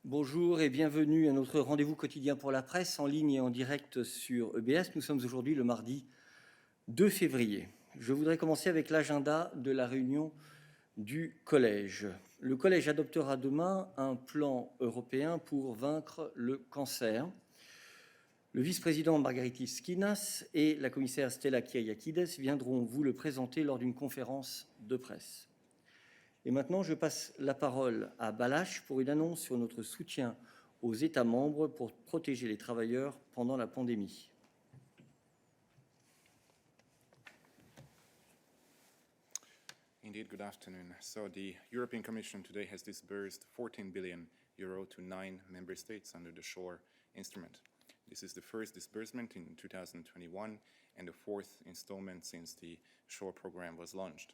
Bonjour et bienvenue à notre rendez-vous quotidien pour la presse en ligne et en direct sur EBS. Nous sommes aujourd'hui le mardi 2 février. Je voudrais commencer avec l'agenda de la réunion du Collège. Le Collège adoptera demain un plan européen pour vaincre le cancer. Le vice-président Margaritis Schinas et la commissaire Stella Kyriakides viendront vous le présenter lors d'une conférence de presse. Et maintenant, je passe la parole à Balázs pour une annonce sur notre soutien aux États membres pour protéger les travailleurs pendant la pandémie. Indeed, good afternoon. So the European Commission today has disbursed 14 billion euro to 9 member states under the SURE instrument. This is the first disbursement in 2021 and the fourth installment since the SURE program was launched.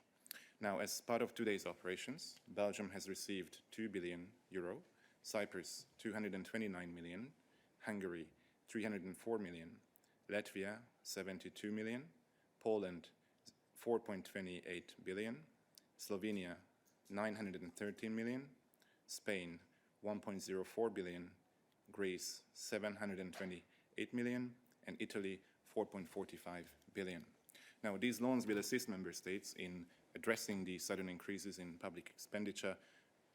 Now, as part of today's operations, Belgium has received 2 billion euro, Cyprus 229 million, Hungary 304 million, Latvia 72 million, Poland 4.28 billion, Slovenia 913 million, Spain 1.04 billion, Greece 728 million, and Italy 4.45 billion. Now, these loans will assist member states in addressing the sudden increases in public expenditure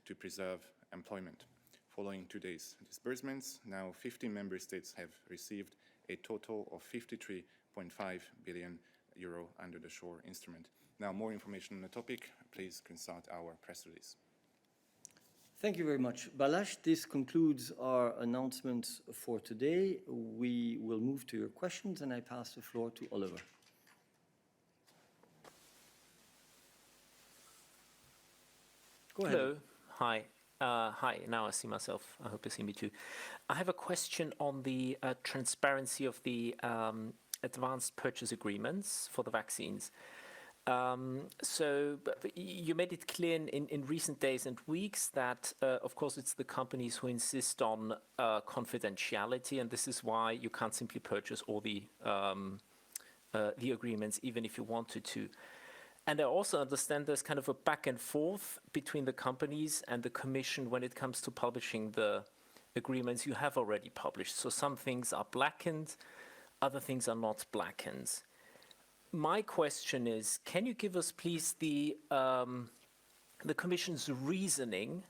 to preserve employment. Following today's disbursements, now 15 member states have received a total of 53.5 billion euro under the SURE instrument. Now, more information on the topic, please consult our press release. Thank you very much, Balázs. This concludes our announcements for today. We will move to your questions, and I pass the floor to Oliver. Go ahead. Hello. Hi. Hi. Now I see myself. I hope you see me too. I have a question on the transparency of the advanced purchase agreements for the vaccines. So you made it clear in recent days and weeks that, of course, it's the companies who insist on confidentiality, and this is why you can't simply purchase all the agreements, even if you wanted to. And I also understand there's kind of a back and forth between the companies and the Commission when it comes to publishing the agreements you have already published. So some things are blackened, other things are not blackened. My question is, can you give us, please, the Commission's reasoning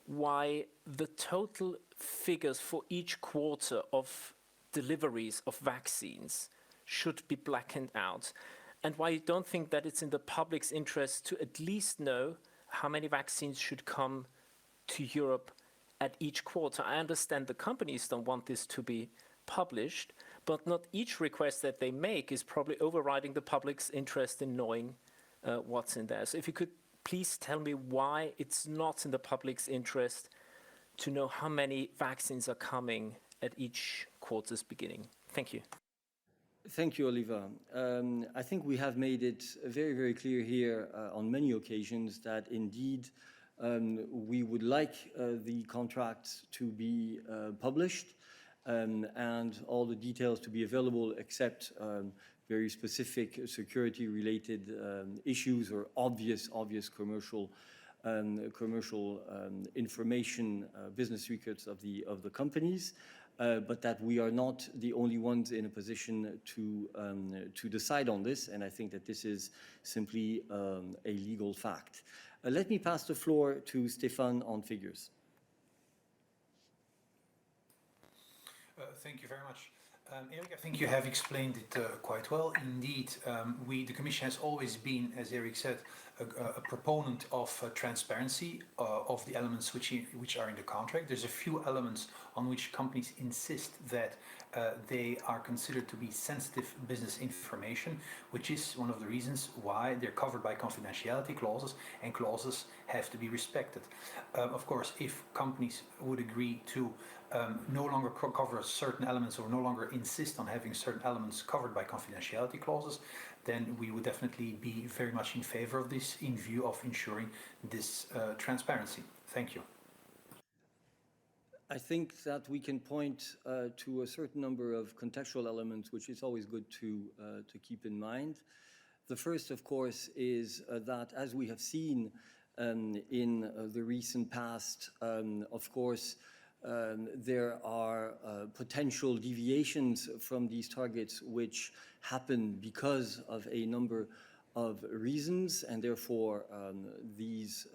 why the total figures for each quarter of deliveries of vaccines should be blackened out? And why you don't think that it's in the public's interest to at least know how many vaccines should come to Europe at each quarter? I understand the companies don't want this to be published, but not each request that they make is probably overriding the public's interest in knowing what's in there. So if you could please tell me why it's not in the public's interest to know how many vaccines are coming at each quarter's beginning. Thank you. Thank you, Oliver. I think we have made it very, very clear here on many occasions that indeed we would like the contracts to be published and all the details to be available except very specific security-related issues or obvious commercial information, business secrets of the companies. But that we are not the only ones in a position to decide on this, and I think that this is simply a legal fact. Let me pass the floor to Stefan on figures. Thank you very much. Eric, I think you have explained it quite well. Indeed, the Commission has always been, as Eric said, a proponent of transparency of the elements which are in the contract. There's a few elements on which companies insist that they are considered to be sensitive business information, which is one of the reasons why they're covered by confidentiality clauses, and clauses have to be respected. Of course, if companies would agree to no longer cover certain elements or no longer insist on having certain elements covered by confidentiality clauses, then we would definitely be very much in favor of this in view of ensuring this transparency. Thank you. I think that we can point to a certain number of contextual elements which is always good to keep in mind. The first, of course, is that as we have seen in the recent past, of course, there are potential deviations from these targets which happen because of a number of reasons, and therefore these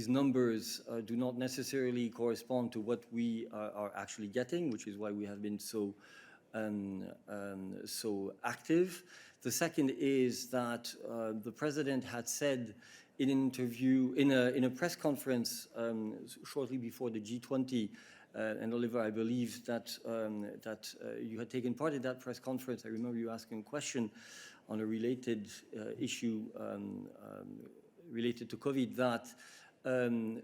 numbers do not necessarily correspond to what we are actually getting, which is why we have been so active. The second is that the president had said in an interview, in a press conference shortly before the G20, and Oliver, I believe that you had taken part in that press conference. I remember you asking a question on a related issue related to COVID, that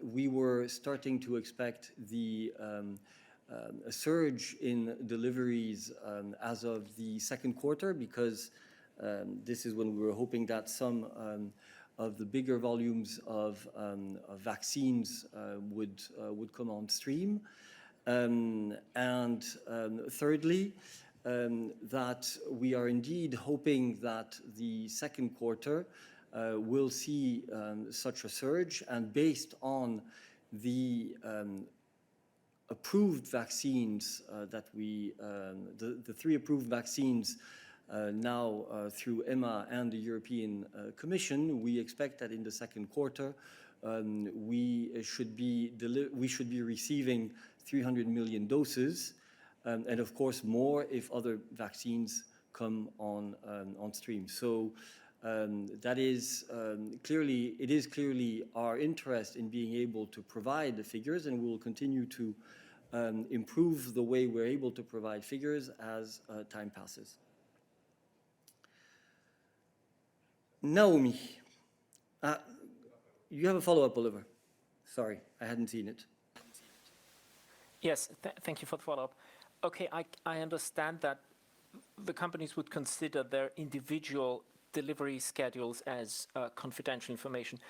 we were starting to expect a surge in deliveries as of the second quarter, because this is when we were hoping that some of the bigger volumes of vaccines would come on stream. And thirdly, that we are indeed hoping that the second quarter will see such a surge, and based on the approved vaccines that the 3 approved vaccines now through EMA and the European Commission, we expect that in the second quarter we should be receiving 300 million doses, and of course more if other vaccines come on stream. So that is clearly our interest in being able to provide the figures, and we will continue to improve the way we're able to provide figures as time passes. NAOMI, you have a follow-up, Oliver. Sorry, I hadn't seen it. Yes, thank you for the follow-up. Okay, I understand that the companies would consider their individual delivery schedules as confidential information.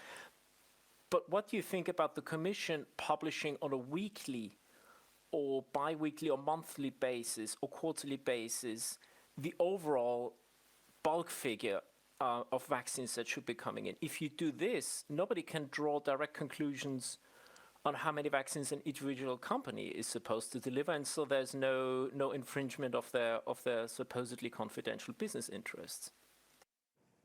But what do you think about the Commission publishing on a weekly or bi-weekly or monthly basis or quarterly basis the overall bulk figure of vaccines that should be coming in? If you do this, nobody can draw direct conclusions on how many vaccines an individual company is supposed to deliver, and so there's no infringement of their supposedly confidential business interests.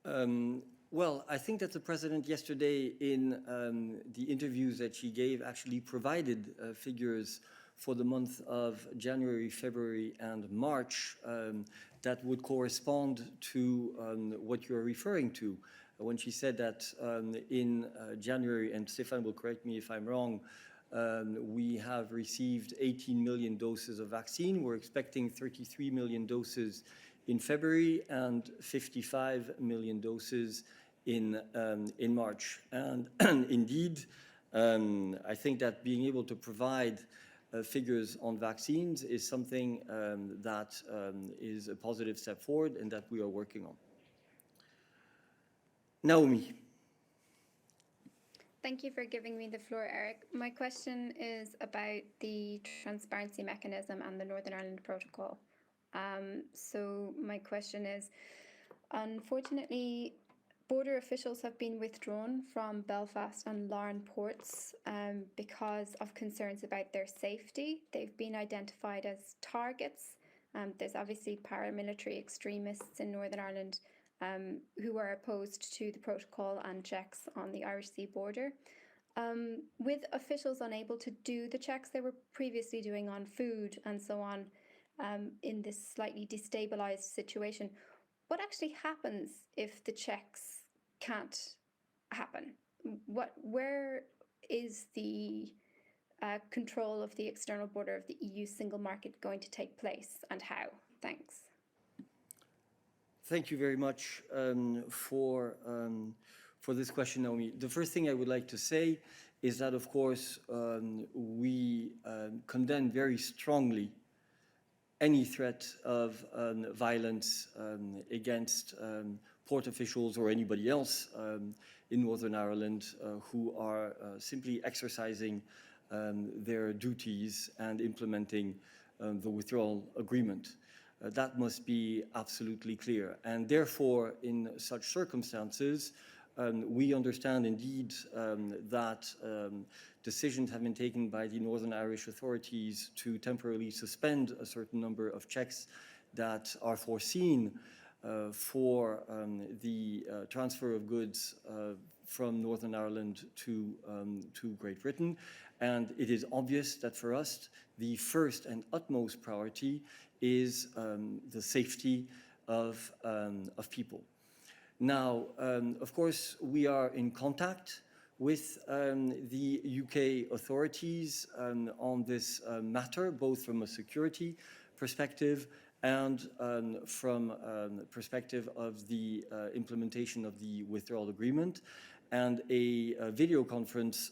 Well, I think that the President yesterday in the interviews that she gave actually provided figures for the month of January, February, and March that would correspond to what you're referring to. When she said that in January, and Stefan will correct me if I'm wrong, we have received 18 million doses of vaccine. We're expecting 33 million doses in February and 55 million doses in March. And indeed, I think that being able to provide figures on vaccines is something that is a positive step forward and that we are working on. NAOMI. Thank you for giving me the floor, Eric. My question is about the transparency mechanism and the Northern Ireland Protocol. So my question is, unfortunately, border officials have been withdrawn from Belfast and Lauren ports because of concerns about their safety. They've been identified as targets. There's obviously paramilitary extremists in Northern Ireland who are opposed to the protocol and checks on the Irish Sea border. With officials unable to do the checks they were previously doing on food and so on in this slightly destabilized situation, what actually happens if the checks can't happen? Where is the control of the external border of the EU single market going to take place, and how? Thanks. Thank you very much for this question, Naomi. The first thing I would like to say is that, of course, we condemn very strongly any threat of violence against port officials or anybody else in Northern Ireland who are simply exercising their duties and implementing the withdrawal agreement. That must be absolutely clear. And therefore, in such circumstances, We understand indeed that decisions have been taken by the Northern Irish authorities to temporarily suspend a certain number of checks that are foreseen for the transfer of goods from Northern Ireland to Great Britain. And it is obvious that for us, the first and utmost priority is the safety of people. Now, of course, we are in contact with the UK authorities on this matter, both from a security perspective and from perspective of the implementation of the withdrawal agreement. And a video conference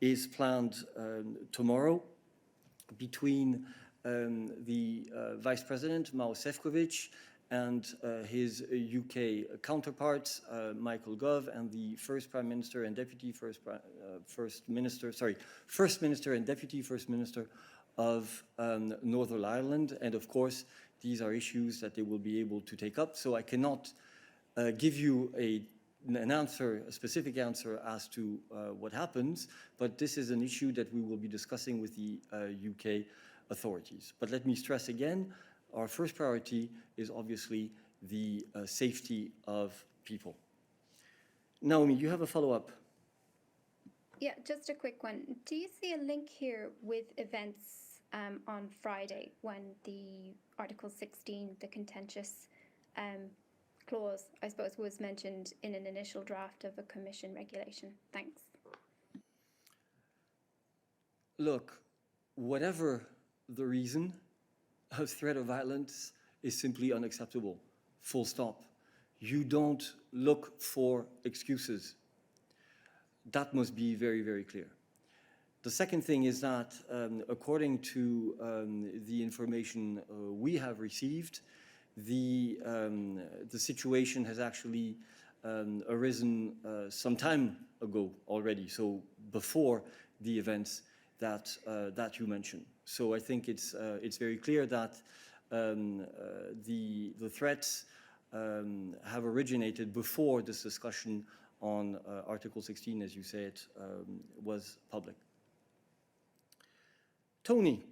is planned tomorrow between the Vice President, Mao Sefcovic, and his UK counterparts, Michael Gove, and the First Prime Minister and Deputy First Minister and Deputy First Minister of Northern Ireland. And of course, these are issues that they will be able to take up. So I cannot give you an answer, a specific answer as to what happens, but this is an issue that we will be discussing with the UK authorities. But let me stress again, our first priority is obviously the safety of people. Naomi, you have a follow-up. Yeah, just a quick one. Do you see a link here with events on Friday when the Article 16, the contentious clause, I suppose, was mentioned in an initial draft of a Commission regulation? Thanks. Look, whatever the reason, a threat of violence is simply unacceptable, full stop. You don't look for excuses. That must be very, very clear. The second thing is that, according to the information we have received, the situation has actually arisen some time ago already, so before the events that you mentioned. So I think it's very clear that the threats have originated before this discussion on Article 16, as you said, was public. Tony.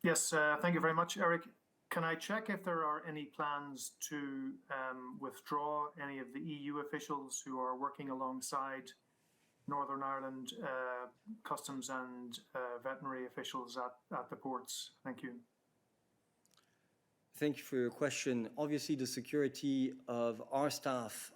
Yes, thank you very much, Eric. Can I check if there are any plans to withdraw any of the EU officials who are working alongside Northern Ireland customs and veterinary officials at the ports? Thank you. Thank you for your question. Obviously, the security of our staff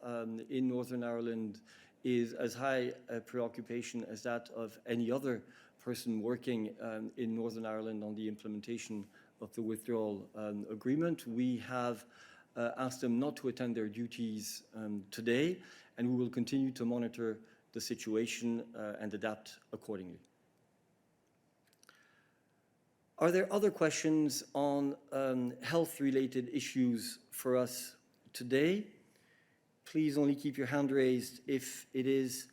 in Northern Ireland is as high a preoccupation as that of any other person working in Northern Ireland on the implementation of the withdrawal agreement. We have asked them not to attend their duties today, and we will continue to monitor the situation and adapt accordingly. Are there other questions on health-related issues for us today? Please only keep your hand raised if it is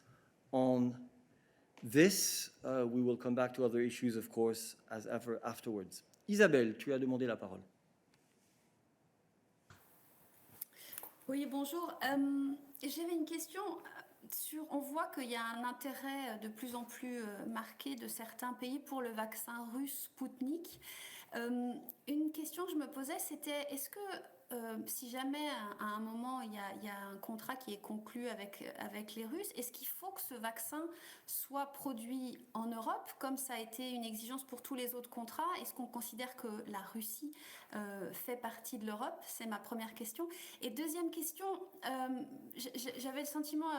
on this. We will come back to other issues, of course, as ever afterwards. Isabelle, tu as demandé la parole. Oui, bonjour. J'avais une question sur, on voit qu'il y a un intérêt de plus en plus marqué de certains pays pour le vaccin russe Sputnik. Une question que je me posais, c'était est-ce que si jamais à un moment il y a un contrat qui est conclu avec les Russes, est-ce qu'il faut que ce vaccin soit produit en Europe, comme ça a été une exigence pour tous les autres contrats? Est-ce qu'on considère que la Russie fait partie de l'Europe? C'est ma première question. Et deuxième question, j'avais le sentiment,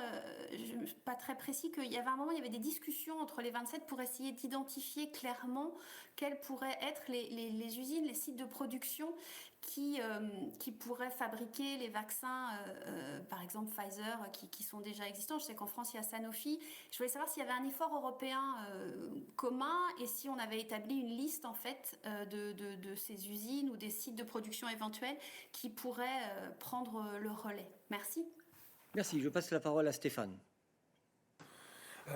pas très précis, qu'il y avait un moment, il y avait des discussions entre les 27 pour essayer d'identifier clairement quelles pourraient être les usines, les sites de production qui pourraient fabriquer les vaccins, par exemple Pfizer, qui sont déjà existants. Je sais qu'en France, il y a Sanofi. Je voulais savoir s'il y avait un effort européen commun et si on avait établi une liste en fait de ces usines ou des sites de production éventuels qui pourraient prendre le relais. Merci. Merci. Je passe la parole à Stéphane.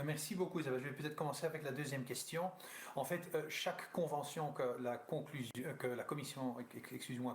Merci beaucoup, Isabelle. Je vais peut-être commencer avec la deuxième question. En fait, chaque convention que la Commission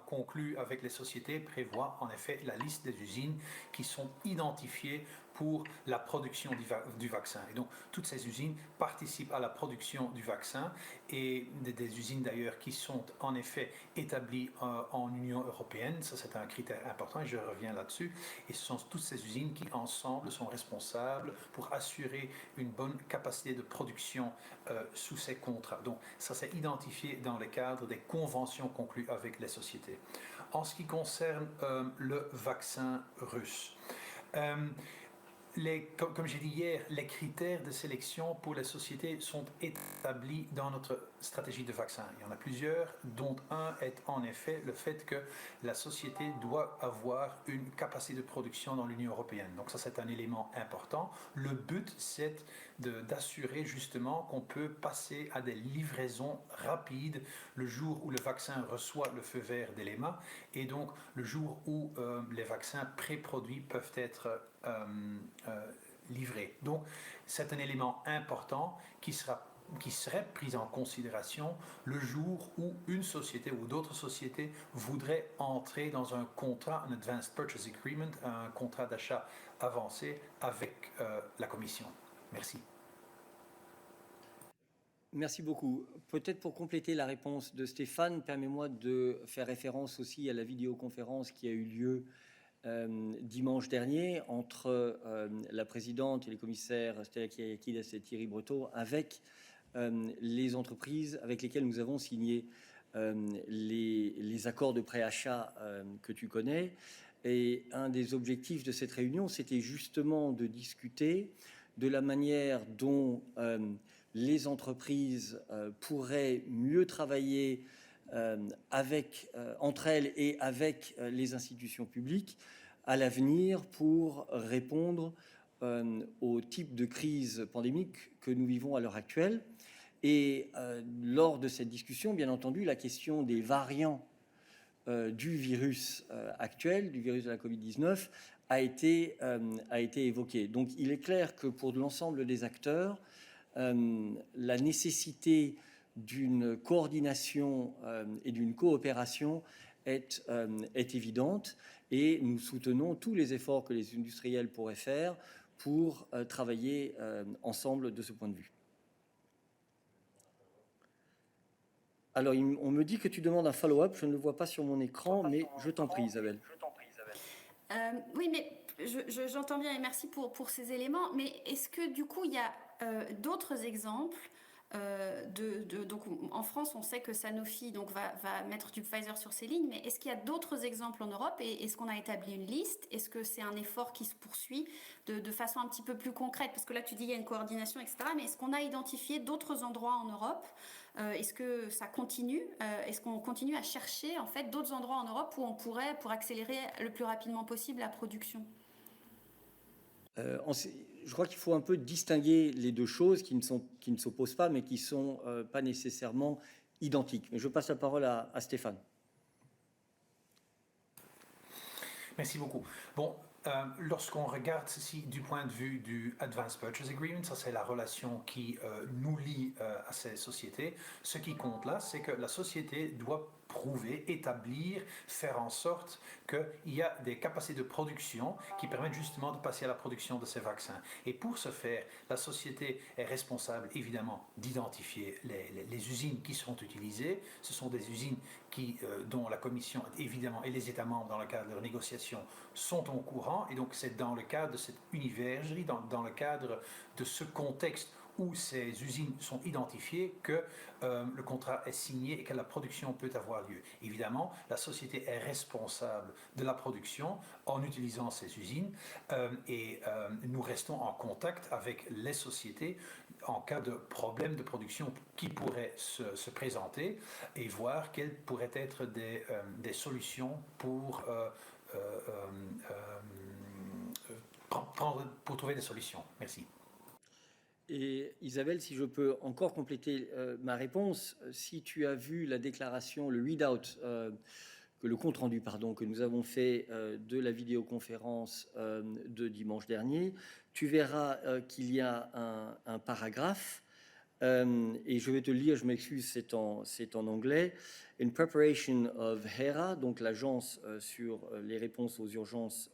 conclut avec les sociétés prévoit en effet la liste des usines qui sont identifiées pour la production du vaccin. Et donc, toutes ces usines participent à la production du vaccin et des usines d'ailleurs qui sont en effet établies en Union européenne. Ça, c'est un critère important et je reviens là-dessus. Et ce sont toutes ces usines qui, ensemble, sont responsables pour assurer une bonne capacité de production sous ces contrats. Donc, ça, c'est identifié dans le cadre des conventions conclues avec les sociétés. En ce qui concerne le vaccin russe, comme j'ai dit hier, les critères de sélection pour les sociétés sont établis dans notre stratégie de vaccin. Il y en a plusieurs, dont un est en effet le fait que la société doit avoir une capacité de production dans l'Union européenne. Donc ça, c'est un élément important. Le but, c'est d'assurer justement qu'on peut passer à des livraisons rapides le jour où le vaccin reçoit le feu vert de l'EMA et donc le jour où les vaccins pré-produits peuvent être livrés. Donc c'est un élément important qui serait pris en considération le jour où une société ou d'autres sociétés voudraient entrer dans un contrat, un Advanced Purchase Agreement, un contrat d'achat avancé avec la Commission. Merci. Merci beaucoup. Peut-être pour compléter la réponse de Stéphane, permets-moi de faire référence aussi à la vidéoconférence qui a eu lieu dimanche dernier entre la présidente et les commissaires Stella Kyriakides et Thierry Breteau avec les entreprises avec lesquelles nous avons signé les accords de préachat que tu connais. Et un des objectifs de cette réunion, c'était justement de discuter de la manière dont les entreprises pourraient mieux travailler entre elles et avec les institutions publiques à l'avenir pour répondre au type de crise pandémique que nous vivons à l'heure actuelle. Et lors de cette discussion, bien entendu, la question des variants du virus actuel, du virus de la Covid-19, a été évoquée. Donc il est clair que pour l'ensemble des acteurs, la nécessité d'une coordination et d'une coopération est évidente et nous soutenons tous les efforts que les industriels pourraient faire pour travailler ensemble de ce point de vue. Alors, on me dit que tu demandes un follow-up. Je ne le vois pas sur mon écran, mais je t'en prie, Isabelle. Oui, mais j'entends bien et merci pour ces éléments. Mais est-ce que du coup, il y a d'autres exemples donc en France, on sait que Sanofi donc, va mettre du Pfizer sur ses lignes, mais est-ce qu'il y a d'autres exemples en Europe et est-ce qu'on a établi une liste? Est-ce que c'est un effort qui se poursuit de façon un petit peu plus concrète? Parce que là, tu dis qu'il y a une coordination, etc. Mais est-ce qu'on a identifié d'autres endroits en Europe? Est-ce que ça continue? Est-ce qu'on continue à chercher en fait d'autres endroits en Europe où on pourrait, pour accélérer le plus rapidement possible la production? Je crois qu'il faut un peu distinguer les deux choses qui ne s'opposent pas, mais qui ne sont pas nécessairement identiques. Mais je passe la parole à Stéphane. Merci beaucoup. Bon, lorsqu'on regarde ceci du point de vue du Advanced Purchase Agreement, ça c'est la relation qui nous lie à ces sociétés. Ce qui compte là, c'est que la société doit prouver, établir, faire en sorte qu'il y a des capacités de production qui permettent justement de passer à la production de ces vaccins. Et pour ce faire, la société est responsable évidemment d'identifier les usines qui seront utilisées. Ce sont des usines dont la Commission évidemment et les États membres dans le cadre de leurs négociations sont au courant. Et donc c'est dans le cadre de cette université, dans le cadre de ce contexte où ces usines sont identifiées que le contrat est signé et que la production peut avoir lieu. Évidemment, la société est responsable de la production en utilisant ces usines et nous restons en contact avec les sociétés en cas de problème de production qui pourrait se présenter et voir quelles pourraient être des solutions pour trouver des solutions. Merci. Et Isabelle, si je peux encore compléter ma réponse, si tu as vu la déclaration, le readout que que le compte-rendu, pardon, que nous avons fait de la vidéoconférence de dimanche dernier. Tu verras qu'il y a un paragraphe, et je vais te le lire, je m'excuse, c'est en anglais. In preparation of HERA, donc l'agence sur les réponses aux urgences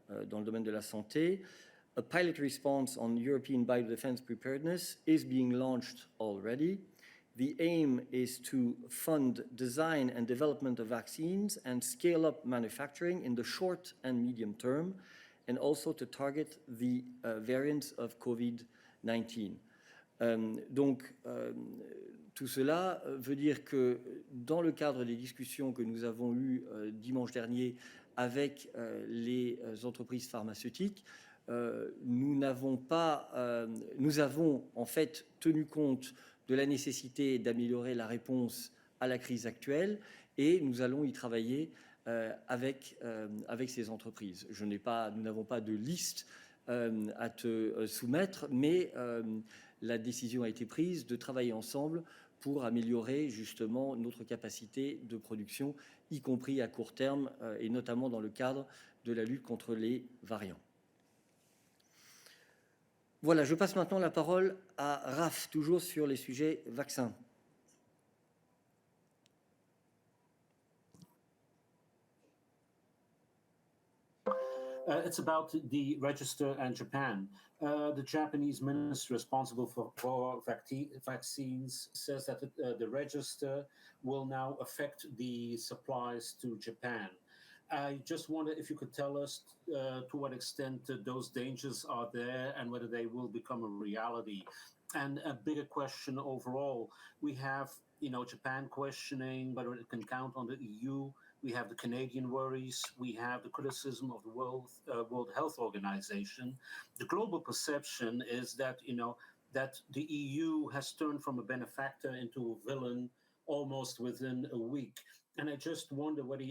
dans le domaine de la santé, a pilot response on European biodefense preparedness is being launched already. The aim is to fund design and development of vaccines and scale up manufacturing in the short and medium term, and also to target the variants of COVID-19. Tout cela veut dire que dans le cadre des discussions que nous avons eues dimanche dernier avec les entreprises pharmaceutiques, nous avons en fait tenu compte de la nécessité d'améliorer la réponse à la crise actuelle et nous allons y travailler avec ces entreprises. Nous n'avons pas de liste à te soumettre, mais la décision a été prise de travailler ensemble pour améliorer justement notre capacité de production, y compris à court terme et notamment dans le cadre de la lutte contre les variants. Voilà, je passe maintenant la parole à Raph, toujours sur les sujets vaccins. It's about the register and Japan. The Japanese minister responsible for vaccines says that the register will now affect the supplies to Japan. I just wonder if you could tell us to what extent those dangers are there and whether they will become a reality. And a bigger question overall, we have, Japan questioning whether it can count on the EU. We have the Canadian worries. We have the criticism of the World Health Organization. The global perception is that, that the EU has turned from a benefactor into a villain almost within a week. And I just wonder whether,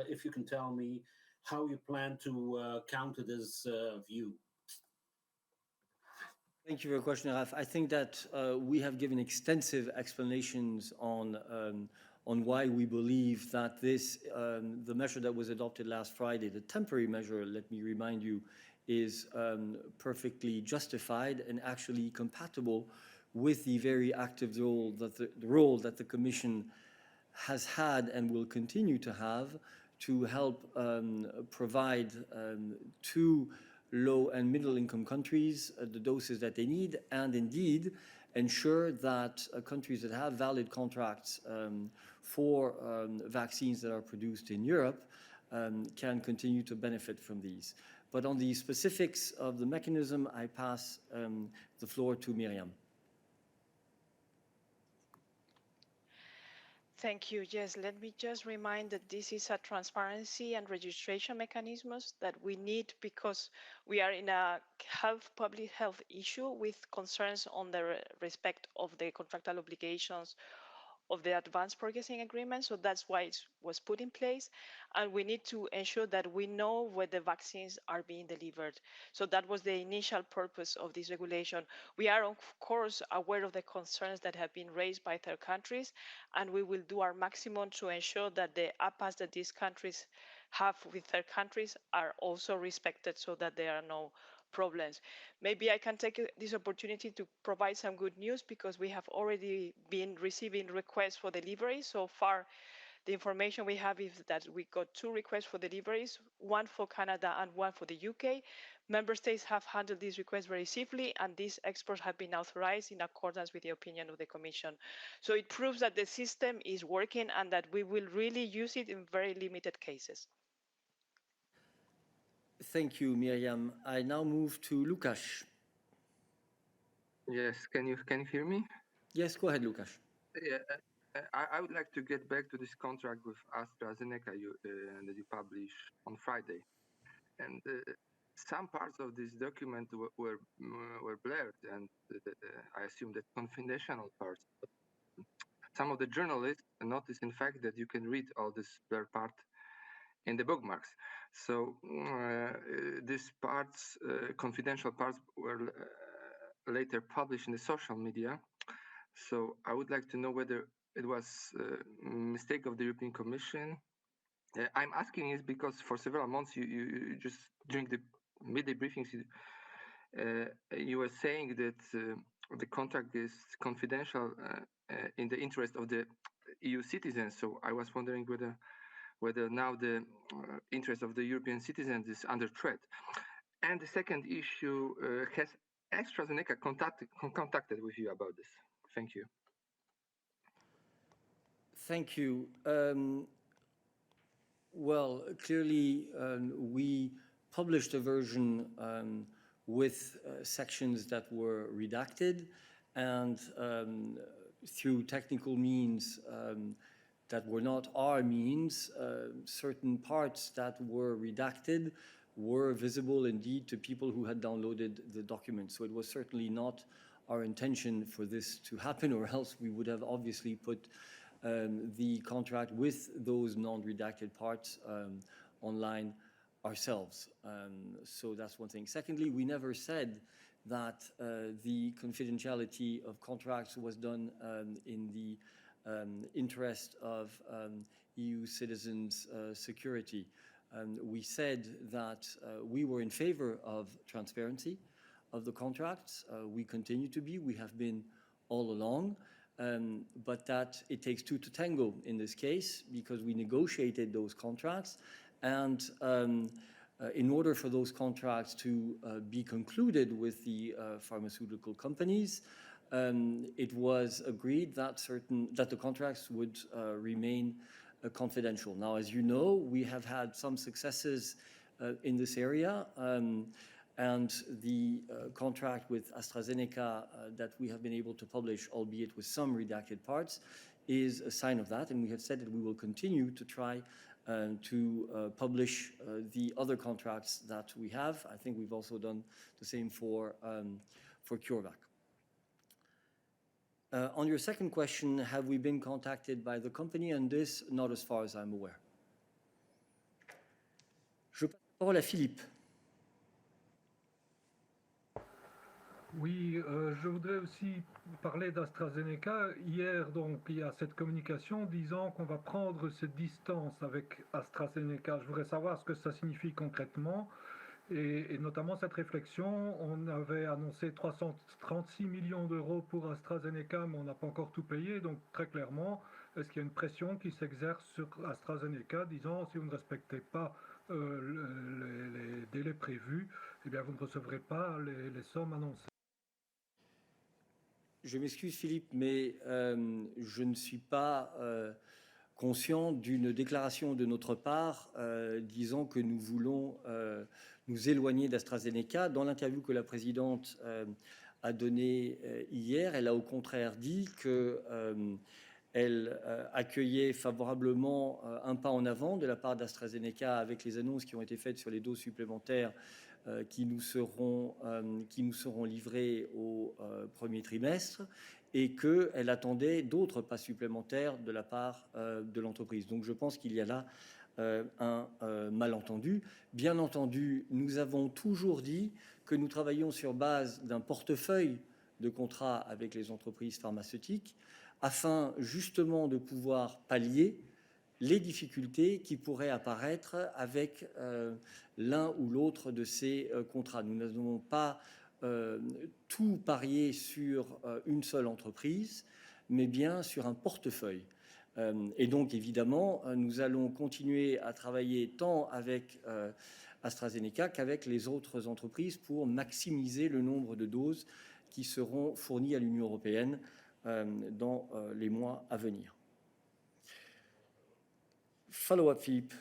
if you can tell me how you plan to counter this view. Thank you for your question, Raf. I think that we have given extensive explanations on why we believe that the measure that was adopted last Friday, the temporary measure, let me remind you, is perfectly justified and actually compatible with the very active role that the Commission has had and will continue to have to help provide to low and middle income countries the doses that they need, and indeed ensure that countries that have valid contracts for vaccines that are produced in Europe can continue to benefit from these. But on the specifics of the mechanism, I pass the floor to Miriam. Thank you. Yes, let me just remind that this is a transparency and registration mechanisms that we need because we are in a public health issue with concerns on the respect of the contractual obligations of the advanced purchasing agreement. So that's why it was put in place. And we need to ensure that we know where the vaccines are being delivered. So that was the initial purpose of this regulation. We are, of course, aware of the concerns that have been raised by third countries, and we will do our maximum to ensure that the APAs that these countries have with third countries are also respected so that there are no problems. Maybe I can take this opportunity to provide some good news because we have already been receiving requests for delivery. So far, the information we have is that we got 2 requests for deliveries, one for Canada and one for the UK. Member states have handled these requests very safely, and these exports have been authorized in accordance with the opinion of the Commission. So it proves that the system is working and that we will really use it in very limited cases. Thank you, Miriam. I now move to Lukáš. Yes, can you hear me? Yes, go ahead, Lukáš. Yeah, I would like to get back to this contract with AstraZeneca that you published on Friday, and some parts of this document were blurred, and I assume that confidential parts. Some of the journalists noticed, in fact, that you can read all this blurred part in the bookmarks. So these parts, confidential parts, were later published in the social media. So I would like to know whether it was a mistake of the European Commission I'm asking is because for several months you just during the midday briefings you were saying that the contract is confidential in the interest of the EU citizens. So I was wondering whether now the interest of the European citizens is under threat. And the second issue, has AstraZeneca contacted with you about this? Thank you. Thank you. Well, clearly, we published a version with sections that were redacted, and through technical means that were not our means, certain parts that were redacted were visible indeed to people who had downloaded the document. So it was certainly not our intention for this to happen, or else we would have obviously put the contract with those non-redacted parts online ourselves. So that's one thing. Secondly, we never said that the confidentiality of contracts was done in the interest of EU citizens' security. We said that we were in favor of transparency of the contracts. We continue to be. We have been all along. But that it takes two to tango in this case, because we negotiated those contracts, and in order for those contracts to be concluded with the pharmaceutical companies, it was agreed that the contracts would remain confidential. Now, as you know, we have had some successes in this area. And the contract with AstraZeneca that we have been able to publish, albeit with some redacted parts, is a sign of that. And we have said that we will continue to try to publish the other contracts that we have. I think we've also done the same for CureVac. On your second question, have we been contacted by the company on this? Not as far as I'm aware. Je passe la parole à Philippe. Oui, je voudrais aussi parler d'AstraZeneca. Hier, donc, il y a cette communication disant qu'on va prendre cette distance avec AstraZeneca. Je voudrais savoir ce que ça signifie concrètement, et notamment cette réflexion. On avait annoncé 336 millions d'euros pour AstraZeneca, mais on n'a pas encore tout payé. Donc, très clairement, est-ce qu'il y a une pression qui s'exerce sur AstraZeneca, disant si vous ne respectez pas les délais prévus, eh bien, vous ne recevrez pas les sommes annoncées? Je m'excuse Philippe, mais je ne suis pas conscient d'une déclaration de notre part disant que nous voulons nous éloigner d'AstraZeneca. Dans l'interview que la présidente a donnée hier, elle a au contraire dit qu'elle accueillait favorablement un pas en avant de la part d'AstraZeneca avec les annonces qui ont été faites sur les doses supplémentaires qui nous seront livrés au premier trimestre, et qu'elle attendait d'autres pas supplémentaires de la part de l'entreprise. Donc je pense qu'il y a là un malentendu. Bien entendu, nous avons toujours dit que nous travaillons sur base d'un portefeuille de contrats avec les entreprises pharmaceutiques afin justement de pouvoir pallier les difficultés qui pourraient apparaître avec l'un ou l'autre de ces contrats. Nous n'avons pas tout parié sur une seule entreprise, mais bien sur un portefeuille. Et donc, évidemment, nous allons continuer à travailler tant avec AstraZeneca qu'avec les autres entreprises pour maximiser le nombre de doses qui seront fournies à l'Union européenne dans les mois à venir. Follow-up, Philippe.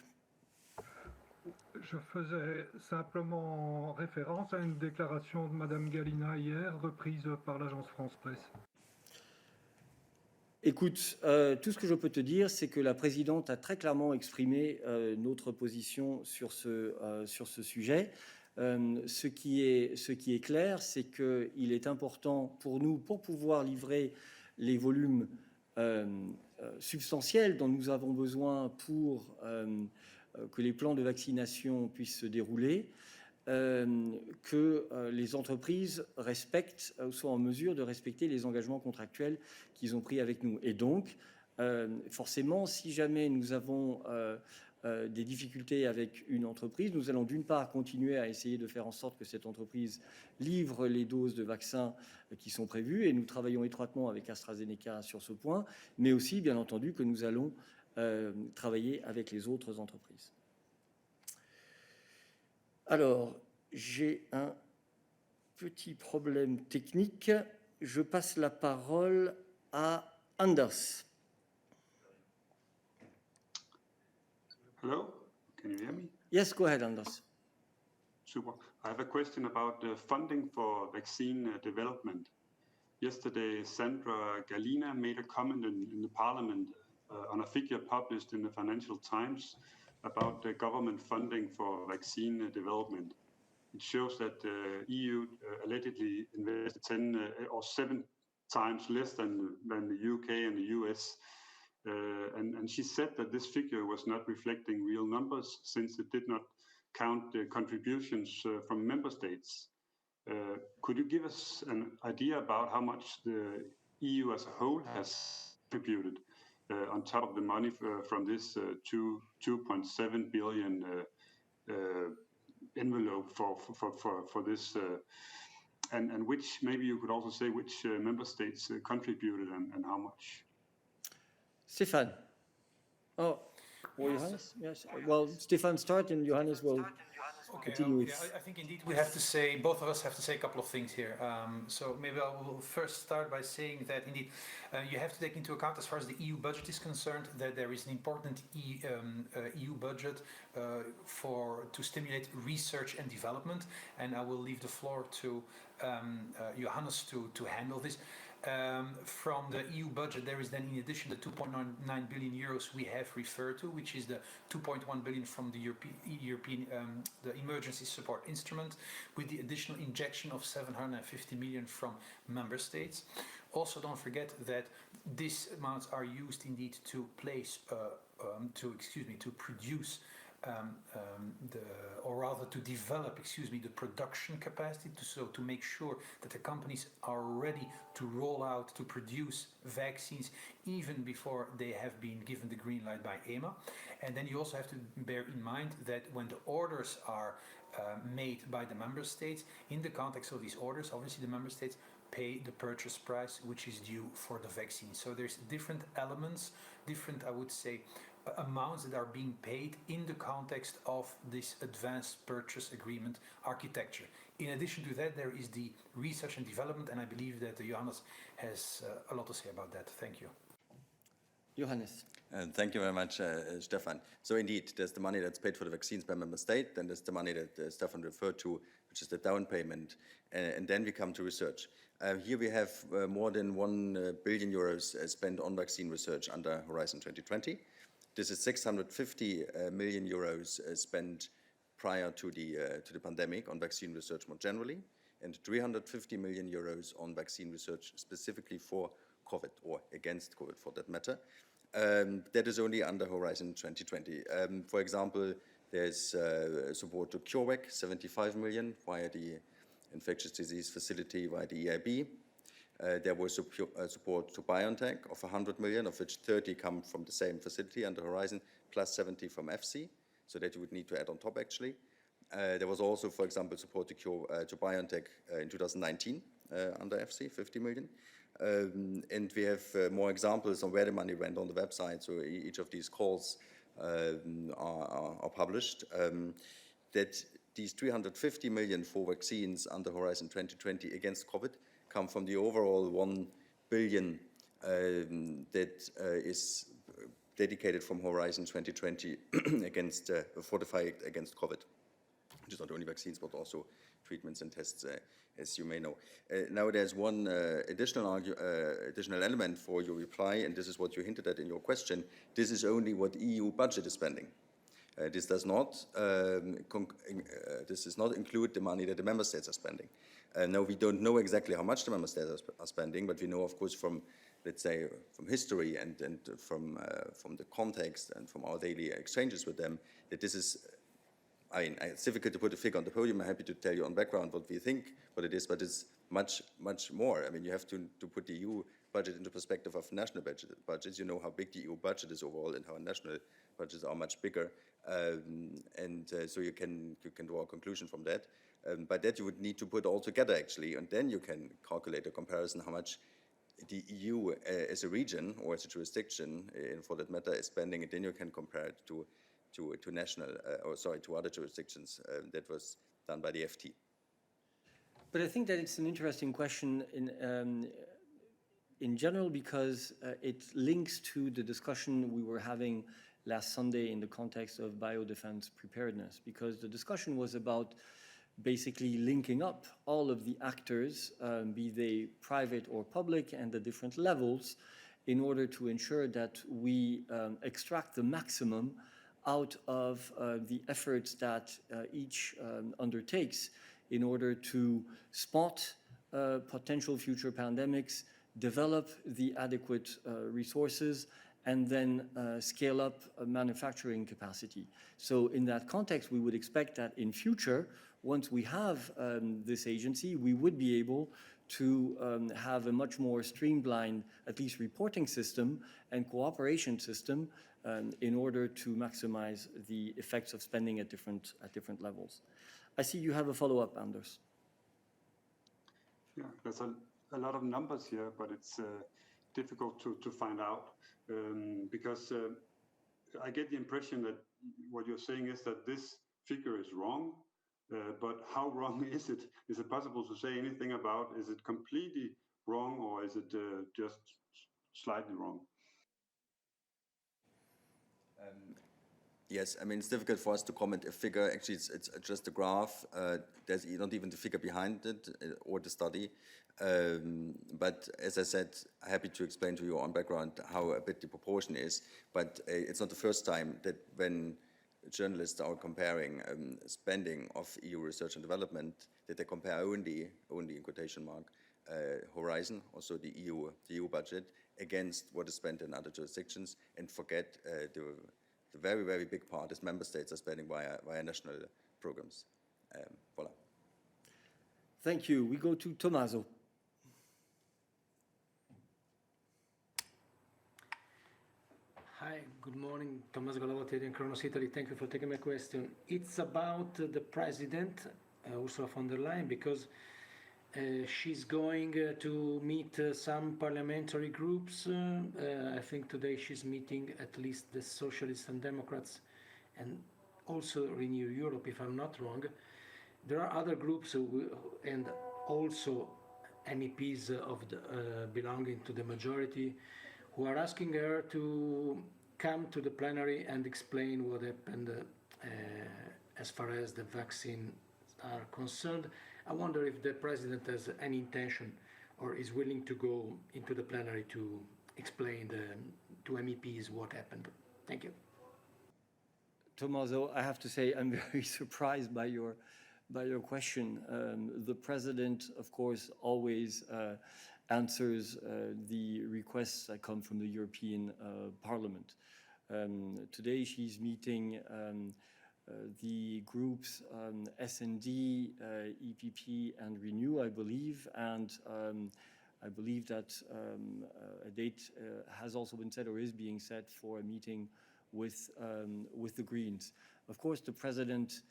Je faisais simplement référence à une déclaration de Madame Galina hier, reprise par l'agence France-Presse. Écoute, tout ce que je peux te dire, c'est que la présidente a très clairement exprimé notre position sur ce sujet. Ce qui est clair, c'est qu'il est important pour nous, pour pouvoir livrer les volumes substantiels dont nous avons besoin pour que les plans de vaccination puissent se dérouler, que les entreprises respectent, soient en mesure de respecter les engagements contractuels qu'ils ont pris avec nous. Et donc, forcément, si jamais nous avons des difficultés avec une entreprise, nous allons d'une part continuer à essayer de faire en sorte que cette entreprise livre les doses de vaccins qui sont prévues, et nous travaillons étroitement avec AstraZeneca sur ce point, mais aussi, bien entendu, que nous allons travailler avec les autres entreprises. Alors, j'ai un petit problème technique. Je passe la parole à Anders. Hello, can you hear me? Yes, go ahead, Anders. Super. I have a question about the funding for vaccine development. Yesterday, Sandra Galina made a comment in the parliament on a figure published in the Financial Times about the government funding for vaccine development. It shows that the EU allegedly invested 10 or 7 times less than the UK and the US. And she said that this figure was not reflecting real numbers since it did not count the contributions from member states. Could you give us an idea about how much the EU as a whole has contributed on top of the money from this 2.7 billion envelope for this? And which, maybe you could also say which member states contributed and how much? Stefan. Oh, or Johannes? Yes. Well, Stefan start and Johannes will continue with. I think indeed we have to say, both of us have to say a couple of things here. So maybe I will first start by saying that indeed you have to take into account, as far as the EU budget is concerned, that there is an important EU budget to stimulate research and development, and I will leave the floor to Johannes to handle this. From the EU budget, there is then, in addition, the 2.9 billion euros we have referred to, which is the 2.1 billion from the European the Emergency Support Instrument, with the additional injection of 750 million from member states. Also, don't forget that these amounts are used indeed to produce to develop, the production capacity, to make sure that the companies are ready to roll out, to produce vaccines even before they have been given the green light by EMA. And then you also have to bear in mind that when the orders are made by the member states, in the context of these orders, obviously the member states pay the purchase price which is due for the vaccine. So there's different elements, different, I would say, amounts that are being paid in the context of this advanced purchase agreement architecture. In addition to that, there is the research and development, and I believe that Johannes has a lot to say about that. Thank you. Johannes. Thank you very much, Stefan. So indeed, there's the money that's paid for the vaccines by member state, then there's the money that Stefan referred to, which is the down payment, and then we come to research. Here we have more than 1 billion euros spent on vaccine research under Horizon 2020. This is 650 million euros spent prior to the pandemic on vaccine research more generally, and 350 million euros on vaccine research specifically for COVID, or against COVID for that matter. That is only under Horizon 2020. For example, there's support to CureVac, 75 million via the infectious disease facility via the EIB. There was support to BioNTech of 100 million, of which 30 come from the same facility under Horizon, plus 70 from FC, so that you would need to add on top actually. There was also, for example, support to BioNTech in 2019 under FC, 50 million. And we have more examples on where the money went on the website, so each of these calls are published. That these 350 million for vaccines under Horizon 2020 against COVID come from the overall 1 billion that is dedicated from Horizon 2020 for the fight against COVID, which is not only vaccines but also treatments and tests, as you may know. Now there's one additional element for your reply, and this is what you hinted at in your question. This is only what EU budget is spending. This does not include the money that the member states are spending. Now we don't know exactly how much the member states are spending, but we know, of course, from, let's say, from history and from the context and from our daily exchanges with them, that this is, I mean, it's difficult to put a figure on the podium. I'm happy to tell you on background what we think, what it is, but it's much, much more. I mean, you have to put the EU budget into perspective of national budgets. You know how big the EU budget is overall and how national budgets are much bigger. So you can draw a conclusion from that. By that, you would need to put all together, actually, and then you can calculate a comparison how much the EU as a region or as a jurisdiction, for that matter, is spending, and then you can compare it to other jurisdictions. That was done by the FT. But I think that it's an interesting question in general because it links to the discussion we were having last Sunday in the context of biodefense preparedness, because the discussion was about basically linking up all of the actors, be they private or public, and the different levels in order to ensure that we extract the maximum out of the efforts that each undertakes in order to spot potential future pandemics, develop the adequate resources, and then scale up manufacturing capacity. So in that context, we would expect that in future, once we have this agency, we would be able to have a much more streamlined, at least reporting system and cooperation system in order to maximize the effects of spending at different levels. I see you have a follow-up, Anders. Yeah, there's a lot of numbers here, but it's difficult to find out because I get the impression that what you're saying is that this figure is wrong, but how wrong is it? Is it possible to say anything about, is it completely wrong or is it just slightly wrong? Yes, I mean, it's difficult for us to comment a figure. Actually, it's just a graph. There's not even the figure behind it or the study. But as I said, happy to explain to you on background how a bit the proportion is. But it's not the first time that when journalists are comparing spending of EU research and development, that they compare only in quotation mark, Horizon, also the EU budget, against what is spent in other jurisdictions, and forget the very, very big part is member states are spending via national programs. Voilà. Thank you. We go to Tommaso. Hi, good morning. Tommaso Galavotti in Kronos, Italy. Thank you for taking my question. It's about the president, Ursula von der Leyen, because she's going to meet some parliamentary groups. I think today she's meeting at least the Socialists and Democrats and also Renew Europe, if I'm not wrong. There are other groups and also MEPs of belonging to the majority who are asking her to come to the plenary and explain what happened as far as the vaccine are concerned. I wonder if the president has any intention or is willing to go into the plenary to explain to MEPs what happened. Thank you. Tommaso, I have to say I'm very surprised by your question. The president, of course, always answers the requests that come from the European Parliament. Today she's meeting the groups S&D, EPP, and Renew, I believe, and I believe that a date has also been set or is being set for a meeting with the Greens. Of course, the President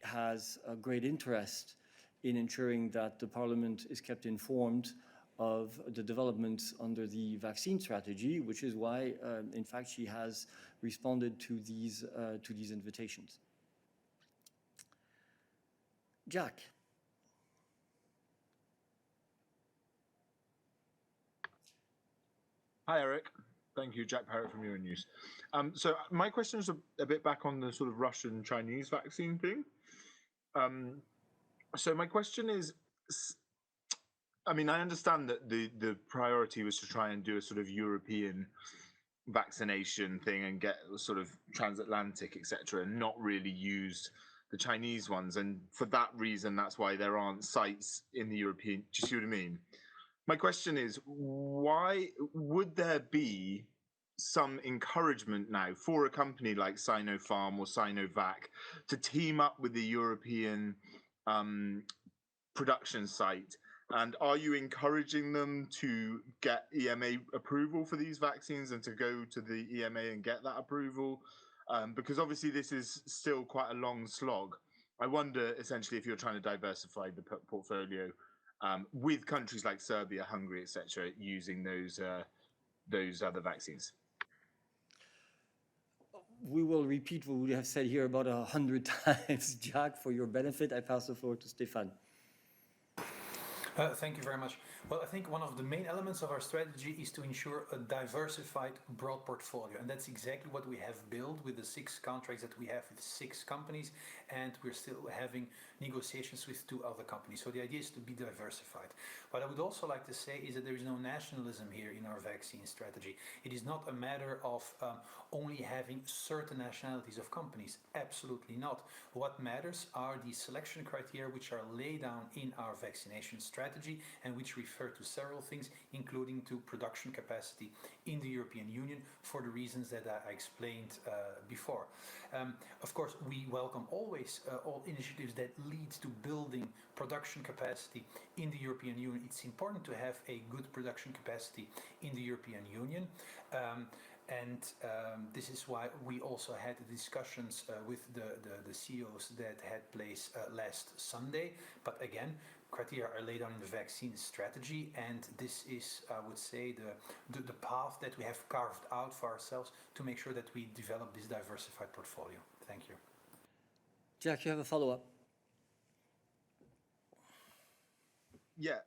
has a great interest in ensuring that the Parliament is kept informed of the developments under the vaccine strategy, which is why, in fact, she has responded to these invitations. Jack. Hi, Eric. Thank you, Jack Parrott from Euronews. So my question is a bit back on the sort of Russian-Chinese vaccine thing. So my question is, I mean, I understand that the priority was to try and do a sort of European vaccination thing and get sort of transatlantic, etc., and not really use the Chinese ones. And for that reason, that's why there aren't sites in the European. Do you see what I mean? My question is, why would there be some encouragement now for a company like Sinopharm or Sinovac to team up with the European production site And are you encouraging them to get EMA approval for these vaccines and to go to the EMA and get that approval? Because obviously this is still quite a long slog. I wonder essentially if you're trying to diversify the portfolio with countries like Serbia, Hungary, etc., using those other vaccines. We will repeat what we have said here about 100 times, Jack, for your benefit. I pass the floor to Stefan. Thank you very much. Well, I think one of the main elements of our strategy is to ensure a diversified, broad portfolio. And that's exactly what we have built with the 6 contracts that we have with 6 companies. And we're still having negotiations with 2 other companies. So the idea is to be diversified. What I would also like to say is that there is no nationalism here in our vaccine strategy. It is not a matter of only having certain nationalities of companies. Absolutely not. What matters are the selection criteria which are laid down in our vaccination strategy and which refer to several things, including to production capacity in the European Union for the reasons that I explained before. Of course, we welcome always all initiatives that lead to building production capacity in the European Union. It's important to have a good production capacity in the European Union. This is why we also had discussions with the CEOs that had place last Sunday. But again, criteria are laid down in the vaccine strategy, and this is, I would say, the path that we have carved out for ourselves to make sure that we develop this diversified portfolio. Thank you. Jack, you have a follow-up? Yeah.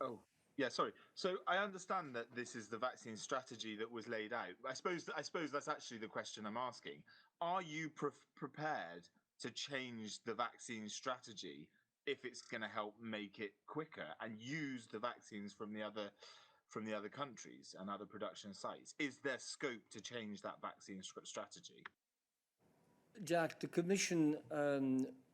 Oh. Yeah, sorry. So I understand that this is the vaccine strategy that was laid out. I suppose that's actually the question I'm asking. Are you prepared to change the vaccine strategy if it's going to help make it quicker and use the vaccines from the other countries and other production sites? Is there scope to change that vaccine strategy? Jack, the Commission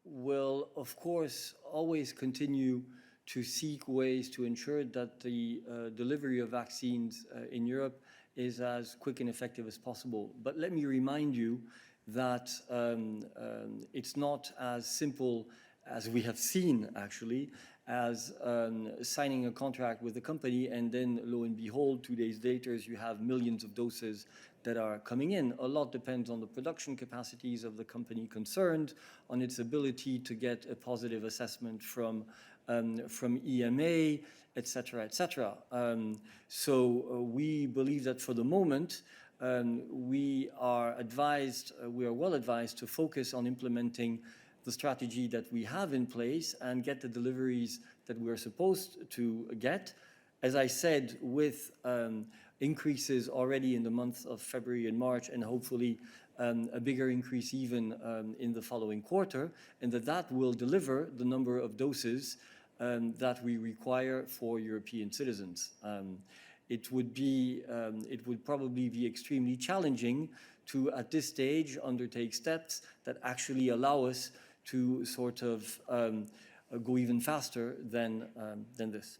will, of course, always continue to seek ways to ensure that the delivery of vaccines in Europe is as quick and effective as possible. But let me remind you that it's not as simple as we have seen, actually, as signing a contract with a company and then, lo and behold, 2 days later, you have millions of doses that are coming in. A lot depends on the production capacities of the company concerned, on its ability to get a positive assessment from EMA, etc., etc. So we believe that for the moment, we are well advised to focus on implementing the strategy that we have in place and get the deliveries that we're supposed to get. As I said, with increases already in the months of February and March, and hopefully a bigger increase even in the following quarter, and that will deliver the number of doses that we require for European citizens. It would probably be extremely challenging to, at this stage, undertake steps that actually allow us to sort of go even faster than this.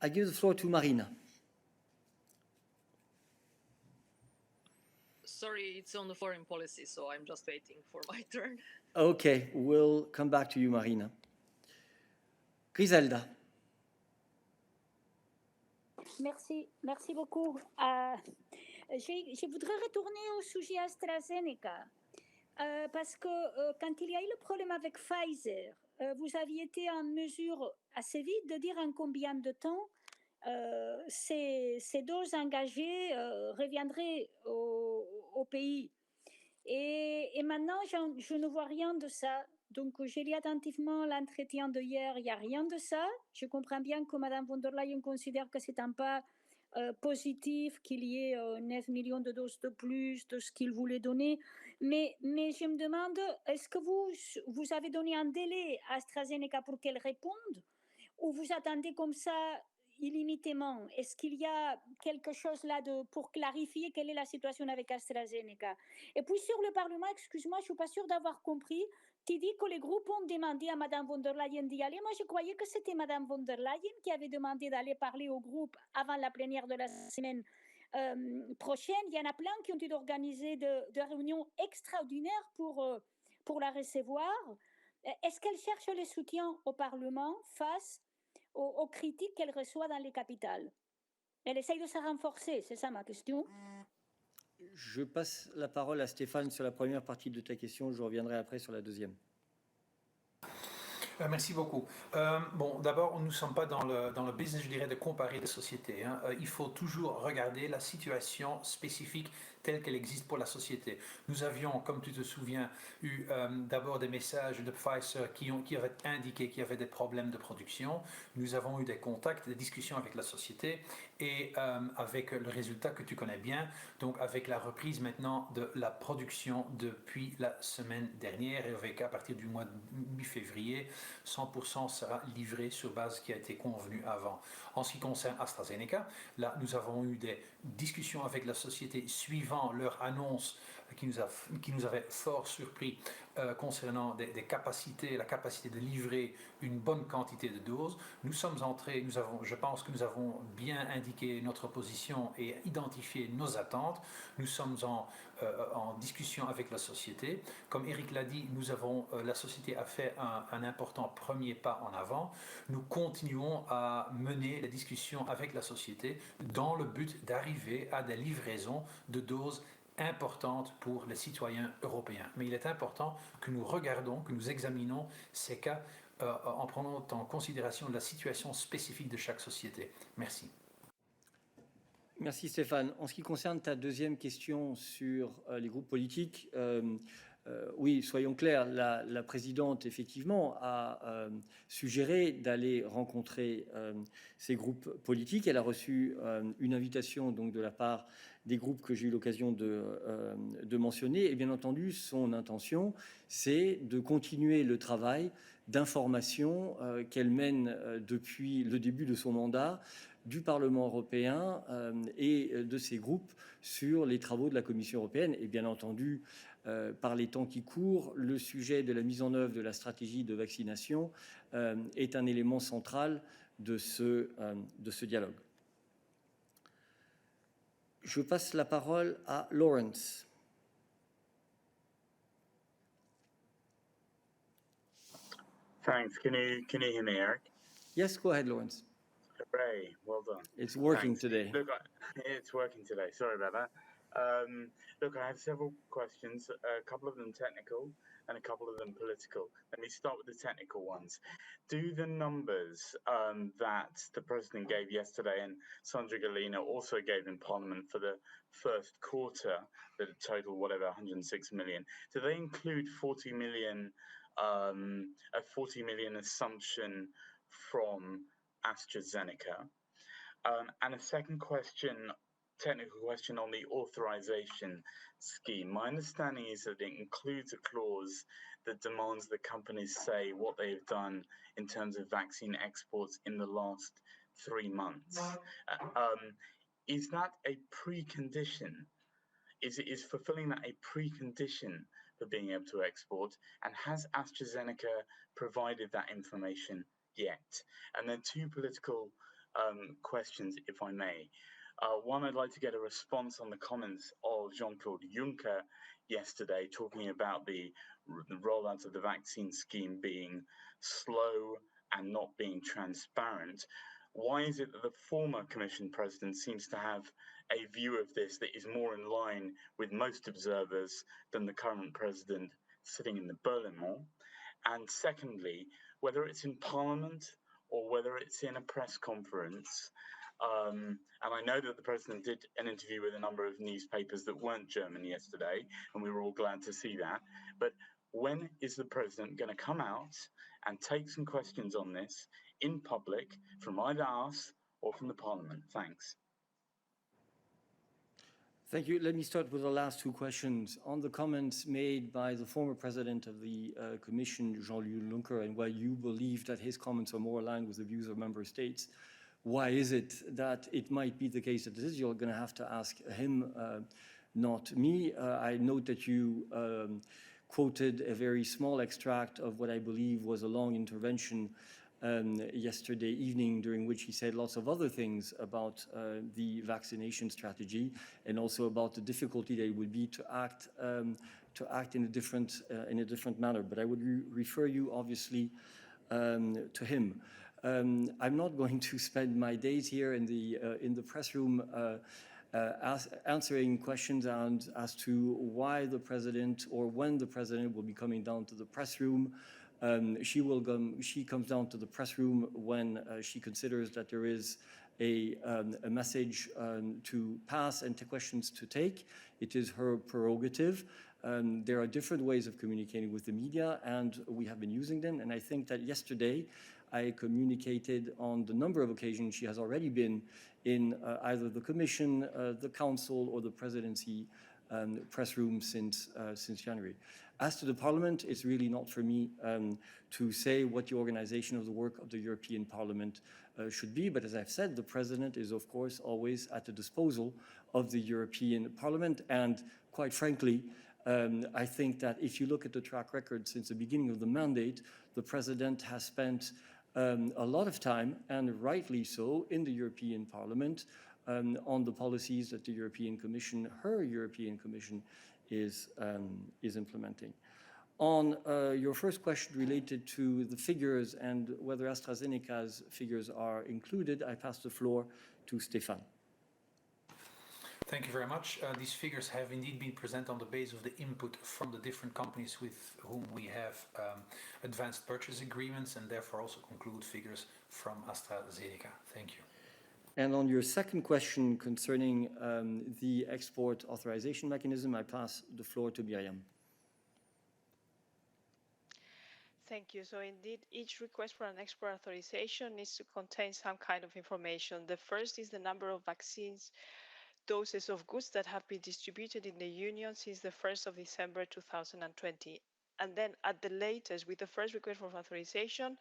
I give the floor to Marina. Sorry, it's on the foreign policy, so I'm just waiting for my turn. Okay, we'll come back to you, Marina. Griselda. Merci beaucoup. Je voudrais retourner au sujet AstraZeneca, parce que quand il y a eu le problème avec Pfizer, vous aviez été en mesure assez vite de dire en combien de temps ces doses engagées reviendraient au pays. Et maintenant, je ne vois rien de ça. Donc, j'ai lu attentivement l'entretien de hier, il n'y a rien de ça. Je comprends bien que Mme von der Leyen considère que c'est un pas positif, qu'il y ait 9 millions de doses de plus de ce qu'il voulait donner. Mais je me demande, est-ce que vous avez donné un délai à AstraZeneca pour qu'elle réponde, ou vous attendez comme ça illimitément? Est-ce qu'il y a quelque chose là pour clarifier quelle est la situation avec AstraZeneca? Et puis sur le Parlement, excuse-moi, je ne suis pas sûre d'avoir compris. Tu dis que les groupes ont demandé à Mme von der Leyen d'y aller. Moi, je croyais que c'était Mme von der Leyen qui avait demandé d'aller parler au groupe avant la plénière de la semaine prochaine. Il y en a plein qui ont dû organiser de réunions extraordinaires pour la recevoir. Est-ce qu'elle cherche le soutien au Parlement face aux critiques qu'elle reçoit dans les capitales? Elle essaye de se renforcer, c'est ça ma question. Je passe la parole à Stéphane sur la première partie de ta question. Je reviendrai après sur la deuxième. Merci beaucoup. Bon, d'abord, nous ne sommes pas dans le business, je dirais, de comparer des sociétés. Hein. Il faut toujours regarder la situation spécifique telle qu'elle existe pour la société. Nous avions, comme tu te souviens, eu d'abord des messages de Pfizer qui avaient indiqué qu'il y avait des problèmes de production. Nous avons eu des contacts, des discussions avec la société et avec le résultat que tu connais bien, donc avec la reprise maintenant de la production depuis la semaine dernière et avec à partir du mois de mi-février, 100% sera livré sur base qui a été convenue avant. En ce qui concerne AstraZeneca, là nous avons eu des discussions avec la société suivant leur annonce qui nous avait fort surpris concernant des capacités, la capacité de livrer une bonne quantité de doses. Nous sommes entrés, je pense que nous avons bien indiqué notre position et identifié nos attentes. Nous sommes en discussion avec la société. Comme Eric l'a dit, la société a fait un important premier pas en avant. Nous continuons à mener les discussions avec la société dans le but d'arriver à des livraisons de doses importantes pour les citoyens européens. Mais il est important que nous regardons, que nous examinons ces cas en prenant en considération la situation spécifique de chaque société. Merci. Merci Stéphane. En ce qui concerne ta deuxième question sur les groupes politiques, oui, soyons clairs, la présidente, effectivement, a suggéré d'aller rencontrer ces groupes politiques. Elle a reçu une invitation donc, de la part des groupes que j'ai eu l'occasion de mentionner. Et bien entendu, son intention, c'est de continuer le travail d'information qu'elle mène depuis le début de son mandat du Parlement européen et de ses groupes sur les travaux de la Commission européenne. Et bien entendu, par les temps qui courent, le sujet de la mise en œuvre de la stratégie de vaccination est un élément central de ce dialogue. Je passe la parole à Laurence. Thanks. Can you hear me, Eric? Yes, go ahead, Laurence. Hooray, well done. It's working Thanks. today. Look, it's working today. Sorry about that. Look, I have several questions, a couple of them technical and a couple of them political. Let me start with the technical ones. Do the numbers that the President gave yesterday and Sandra Gallina also gave in Parliament for the first quarter, that total, whatever, 106 million, do they include 40 million, a 40 million assumption from AstraZeneca? And a second question, technical question on the authorization scheme. My understanding is that it includes a clause that demands that companies say what they've done in terms of vaccine exports in the last 3 months. Is that a precondition? Is fulfilling that a precondition for being able to export? And has AstraZeneca provided that information yet? And then two political questions, if I may. One, I'd like to get a response on the comments of Jean-Claude Juncker yesterday, talking about the rollout of the vaccine scheme being slow and not being transparent. Why is it that the former Commission President seems to have a view of this that is more in line with most observers than the current President sitting in the Berlin Wall? And secondly, whether it's in Parliament or whether it's in a press conference, and I know that the President did an interview with a number of newspapers that weren't German yesterday, and we were all glad to see that. But when is the President going to come out and take some questions on this in public from either us or from the Parliament? Thanks. Thank you. Let me start with the last two questions. On the comments made by the former president of the Commission, Jean-Luc Juncker, and why you believe that his comments are more aligned with the views of member states, why is it that it might be the case that this is? You're going to have to ask him, not me. I note that you quoted a very small extract of what I believe was a long intervention yesterday evening, during which he said lots of other things about the vaccination strategy and also about the difficulty that it would be to act act in a different manner. But I would refer you, obviously, to him. I'm not going to spend my days here in the press room answering questions as to why the president or when the president will be coming down to the press room. She comes down to the press room when she considers that there is a message to pass and questions to take. It is her prerogative. There are different ways of communicating with the media, and we have been using them. And I think that yesterday I communicated on the number of occasions she has already been in either the Commission, the Council, or the Presidency press room since January. As to the Parliament, it's really not for me to say what the organization of the work of the European Parliament should be, but as I've said, the President is, of course, always at the disposal of the European Parliament, and quite frankly, I think that if you look at the track record since the beginning of the mandate, the President has spent a lot of time, and rightly so, in the European Parliament on the policies that the European Commission, her European Commission, is implementing. On your first question related to the figures and whether AstraZeneca's figures are included, I pass the floor to Stéphane. Thank you very much. These figures have indeed been presented on the basis of the input from the different companies with whom we have advanced purchase agreements, and therefore also conclude figures from AstraZeneca. Thank you. And on your second question concerning the export authorization mechanism, I pass the floor to Miriam. Thank you. So indeed, each request for an export authorization needs to contain some kind of information. The first is the number of vaccines doses of goods that have been distributed in the Union since the 1st of December 2020. And then at the latest, with the first request for authorization,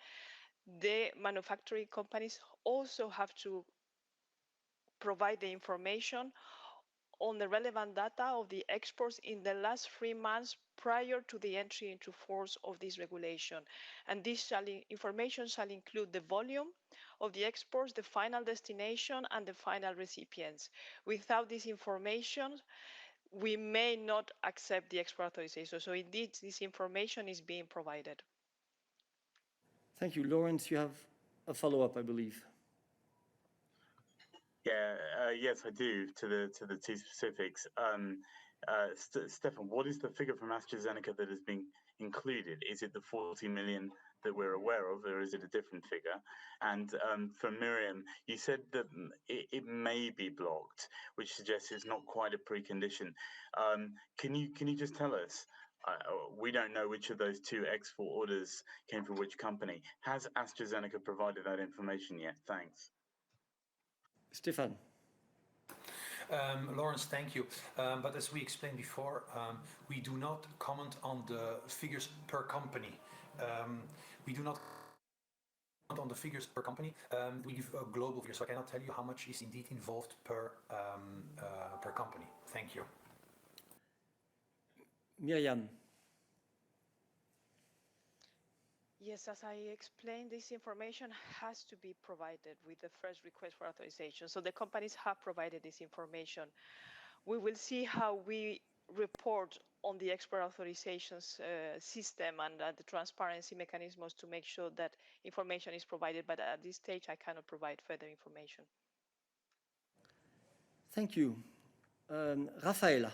the manufacturing companies also have to provide the information on the relevant data of the exports in the last 3 months prior to the entry into force of this regulation. And this information shall include the volume of the exports, the final destination, and the final recipients. Without this information, we may not accept the export authorization. So indeed, this information is being provided. Thank you. Laurence, you have a follow-up, I believe. Yeah, yes, I do, to the two specifics. Stefan, what is the figure from AstraZeneca that has been included? Is it the 40 million that we're aware of, or is it a different figure? And for Miriam, you said that it may be blocked, which suggests it's not quite a precondition. Can you just tell us? We don't know which of those two export orders came from which company. Has AstraZeneca provided that information yet? Thanks. Stéphane. Laurence, thank you. But as we explained before, we do not comment on the figures per company. We do not comment on the figures per company. We give a global figure, so I cannot tell you how much is indeed involved per company. Thank you. Miriam. Yes, as I explained, this information has to be provided with the first request for authorization. So the companies have provided this information. We will see how we report on the export authorizations system and the transparency mechanisms to make sure that information is provided. But at this stage, I cannot provide further information. Thank you. Rafaela.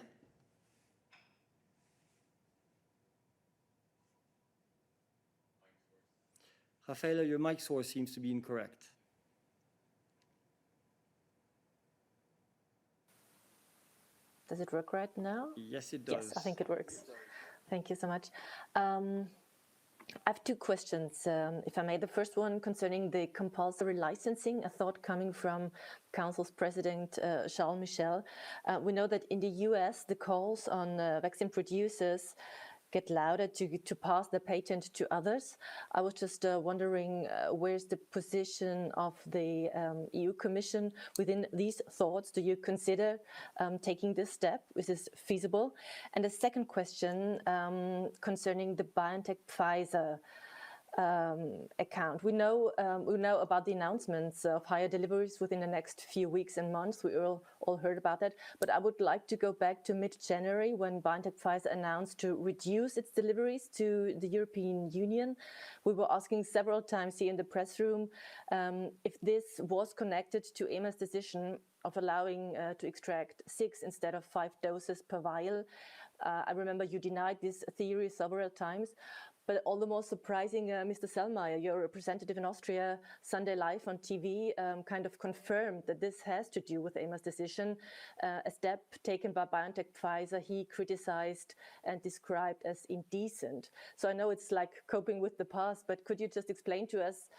Rafaela, your mic source seems to be incorrect. Does it work right now? Yes, it does. Yes, I think it works. Thank you so much. I have two questions, if I may. The first one concerning the compulsory licensing, a thought coming from Council's President Charles Michel. We know that in the US, the calls on vaccine producers get louder to pass the patent to others. I was just wondering where's the position of the EU Commission within these thoughts? Do you consider taking this step? Is this feasible? And the second question concerning the BioNTech Pfizer account. We know about the announcements of higher deliveries within the next few weeks and months. We all heard about that. But I would like to go back to mid-January when BioNTech Pfizer announced to reduce its deliveries to the European Union. We were asking several times here in the press room if this was connected to EMA's decision of allowing to extract 6 instead of 5 doses per vial. I remember you denied this theory several times. But all the more surprising, Mr. Sellmeier, your representative in Austria, Sunday Live on TV, kind of confirmed that this has to do with EMA's decision, a step taken by BioNTech Pfizer he criticized and described as indecent. So I know it's like coping with the past, but could you just explain to us,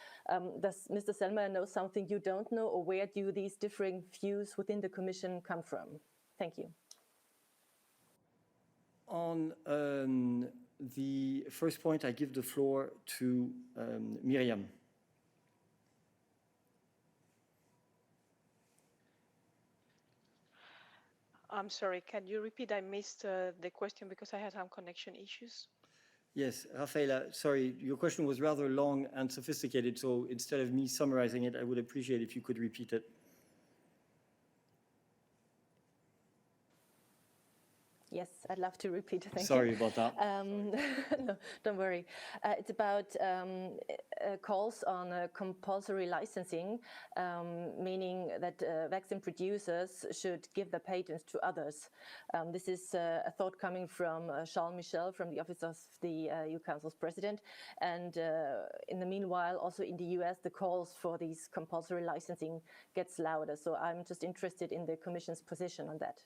does Mr. Sellmeier know something you don't know, or where do these differing views within the Commission come from? Thank you. On the first point, I give the floor to Miriam. I'm sorry, can you repeat? I missed the question because I had some connection issues. Yes, Rafaela, sorry, your question was rather long and sophisticated, so instead of me summarizing it, I would appreciate if you could repeat it. Yes, I'd love to repeat. Thank Sorry you. about that. No, don't worry. It's about calls on compulsory licensing, meaning that vaccine producers should give their patents to others. This is a thought coming from Charles Michel from the Office of the EU Council's President. And in the meanwhile, also in the US, the calls for these compulsory licensing gets louder. So I'm just interested in the Commission's position on that.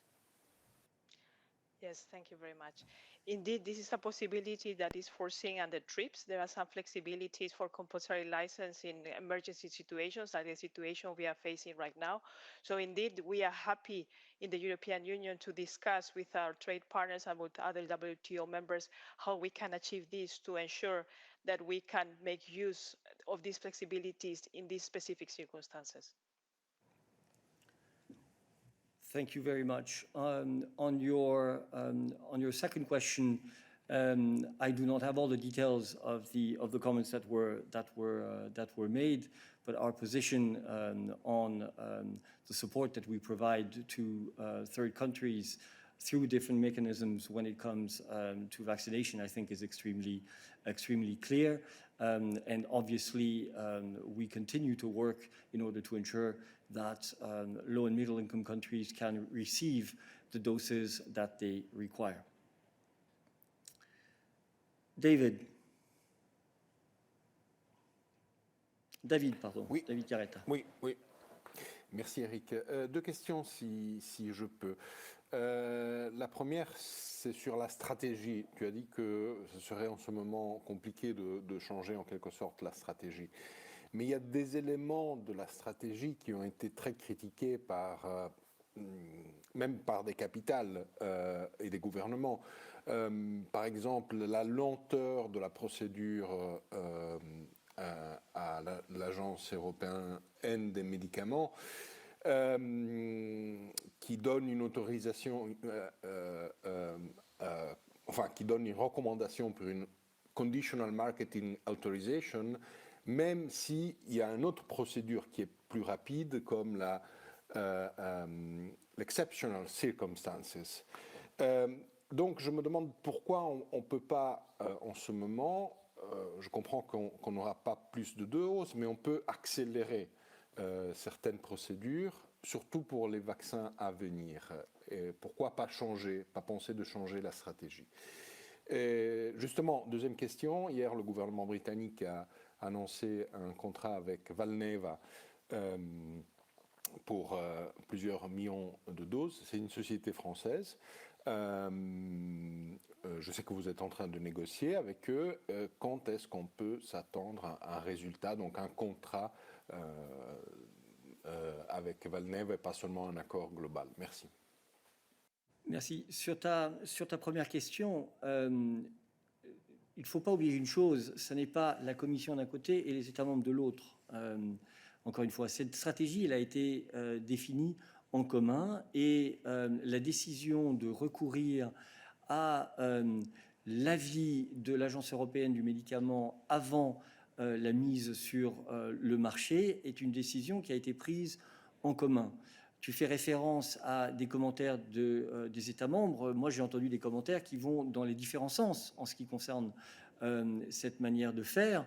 Yes, thank you very much. Indeed, this is a possibility that is foreseen under TRIPS. There are some flexibilities for compulsory license in emergency situations, like the situation we are facing right now. So indeed, we are happy in the European Union to discuss with our trade partners and with other WTO members how we can achieve this to ensure that we can make use of these flexibilities in these specific circumstances. Thank you very much. On your second question, I do not have all the details of the comments that were made, but our position on the support that we provide to third countries through different mechanisms when it comes to vaccination, I think, is extremely clear. And obviously, we continue to work in order to ensure that low and middle income countries can receive the doses that they require. David, pardon. Oui. David CARRETTA. Oui. Merci Eric. Deux questions si je peux. La première, c'est sur la stratégie. Tu as dit que ce serait en ce moment compliqué de changer en quelque sorte la stratégie. Mais il y a des éléments de la stratégie qui ont été très critiqués même par des capitales et des gouvernements. Par exemple, la lenteur de la procédure à l'Agence européenne des médicaments, qui donne une autorisation, qui donne une recommandation pour une Conditional Marketing Authorization, même s'il y a une autre procédure qui est plus rapide, comme l'Exceptional Circumstances. Donc je me demande pourquoi on ne peut pas, en ce moment, je comprends qu'on n'aura pas plus de doses, mais on peut accélérer certaines procédures, surtout pour les vaccins à venir. Et pourquoi pas penser de changer la stratégie? Et justement, deuxième question, hier le gouvernement britannique a annoncé un contrat avec Valneva pour plusieurs millions de doses. C'est une société française. Je sais que vous êtes en train de négocier avec eux. Quand est-ce qu'on peut s'attendre à un résultat, donc un contrat avec Valneva et pas seulement un accord global? Merci. Merci. Sur ta première question, il ne faut pas oublier une chose, ce n'est pas la Commission d'un côté et les États membres de l'autre. Encore une fois, cette stratégie elle a été définie en commun et la décision de recourir à l'avis de l'Agence européenne du médicament avant la mise sur le marché est une décision qui a été prise en commun. Tu fais référence à des commentaires des États membres. Moi, j'ai entendu des commentaires qui vont dans les différents sens en ce qui concerne cette manière de faire,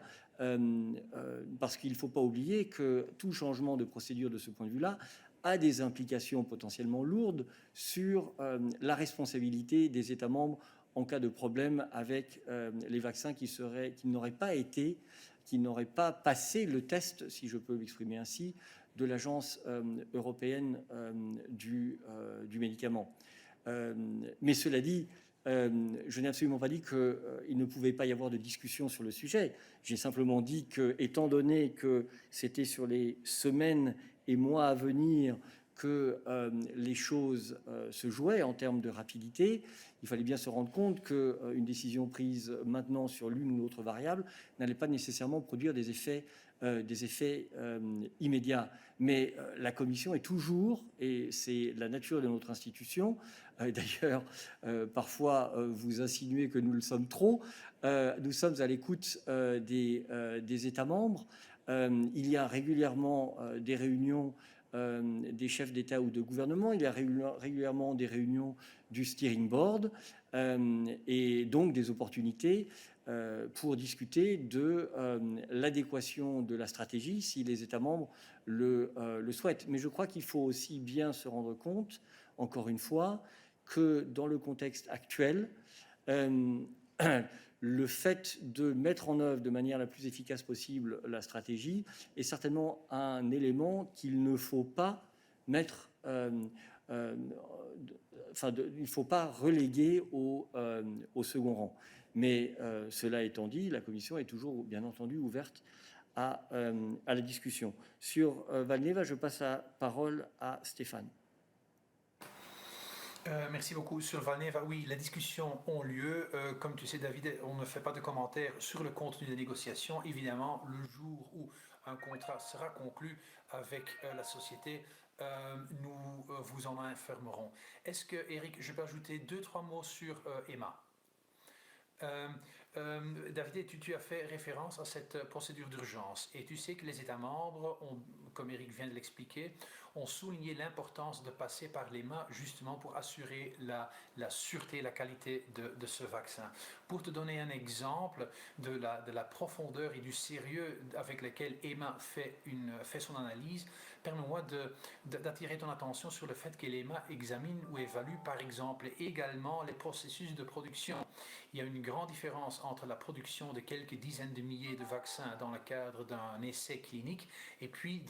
parce qu'il ne faut pas oublier que tout changement de procédure de ce point de vue-là a des implications potentiellement lourdes sur la responsabilité des États membres en cas de problème avec les vaccins qui n'auraient pas passé le test, si je peux m'exprimer ainsi, de l'Agence européenne du médicament. Mais cela dit, je n'ai absolument pas dit qu'il ne pouvait pas y avoir de discussion sur le sujet. J'ai simplement dit que, étant donné que c'était sur les semaines et mois à venir que les choses se jouaient en termes de rapidité, il fallait bien se rendre compte qu'une décision prise maintenant sur l'une ou l'autre variable n'allait pas nécessairement produire des effets immédiats. Mais la Commission est toujours, et c'est la nature de notre institution, d'ailleurs, parfois vous insinuez que nous le sommes trop, nous sommes à l'écoute des États membres. Il y a régulièrement des réunions des chefs d'État ou de gouvernement, il y a régulièrement des réunions du steering board et donc des opportunités pour discuter de l'adéquation de la stratégie si les États membres le souhaitent. Mais je crois qu'il faut aussi bien se rendre compte, encore une fois, que dans le contexte actuel, le fait de mettre en œuvre de manière la plus efficace possible la stratégie est certainement un élément qu'il ne faut pas mettre, il ne faut pas reléguer au second rang. Mais cela étant dit, la Commission est toujours, bien entendu, ouverte à la discussion. Sur Valneva, je passe la parole à Stéphane. Merci beaucoup. Sur Valneva, oui, les discussions ont lieu. Comme tu sais, David, on ne fait pas de commentaires sur le contenu des négociations. Évidemment, le jour où un contrat sera conclu avec la société, nous vous en informerons. Est-ce que, Eric, je peux ajouter 2-3 mots sur EMA? David, tu as fait référence à cette procédure d'urgence et tu sais que les États membres, comme Eric vient de l'expliquer, ont souligné l'importance de passer par l'EMA justement pour assurer la sûreté et la qualité de ce vaccin. Pour te donner un exemple de la profondeur et du sérieux avec lequel EMA fait son analyse, permets-moi d'attirer ton attention sur le fait que l'EMA examine ou évalue par exemple également les processus de production. Il y a une grande différence entre la production de quelques dizaines de milliers de vaccins dans le cadre d'un essai clinique et puis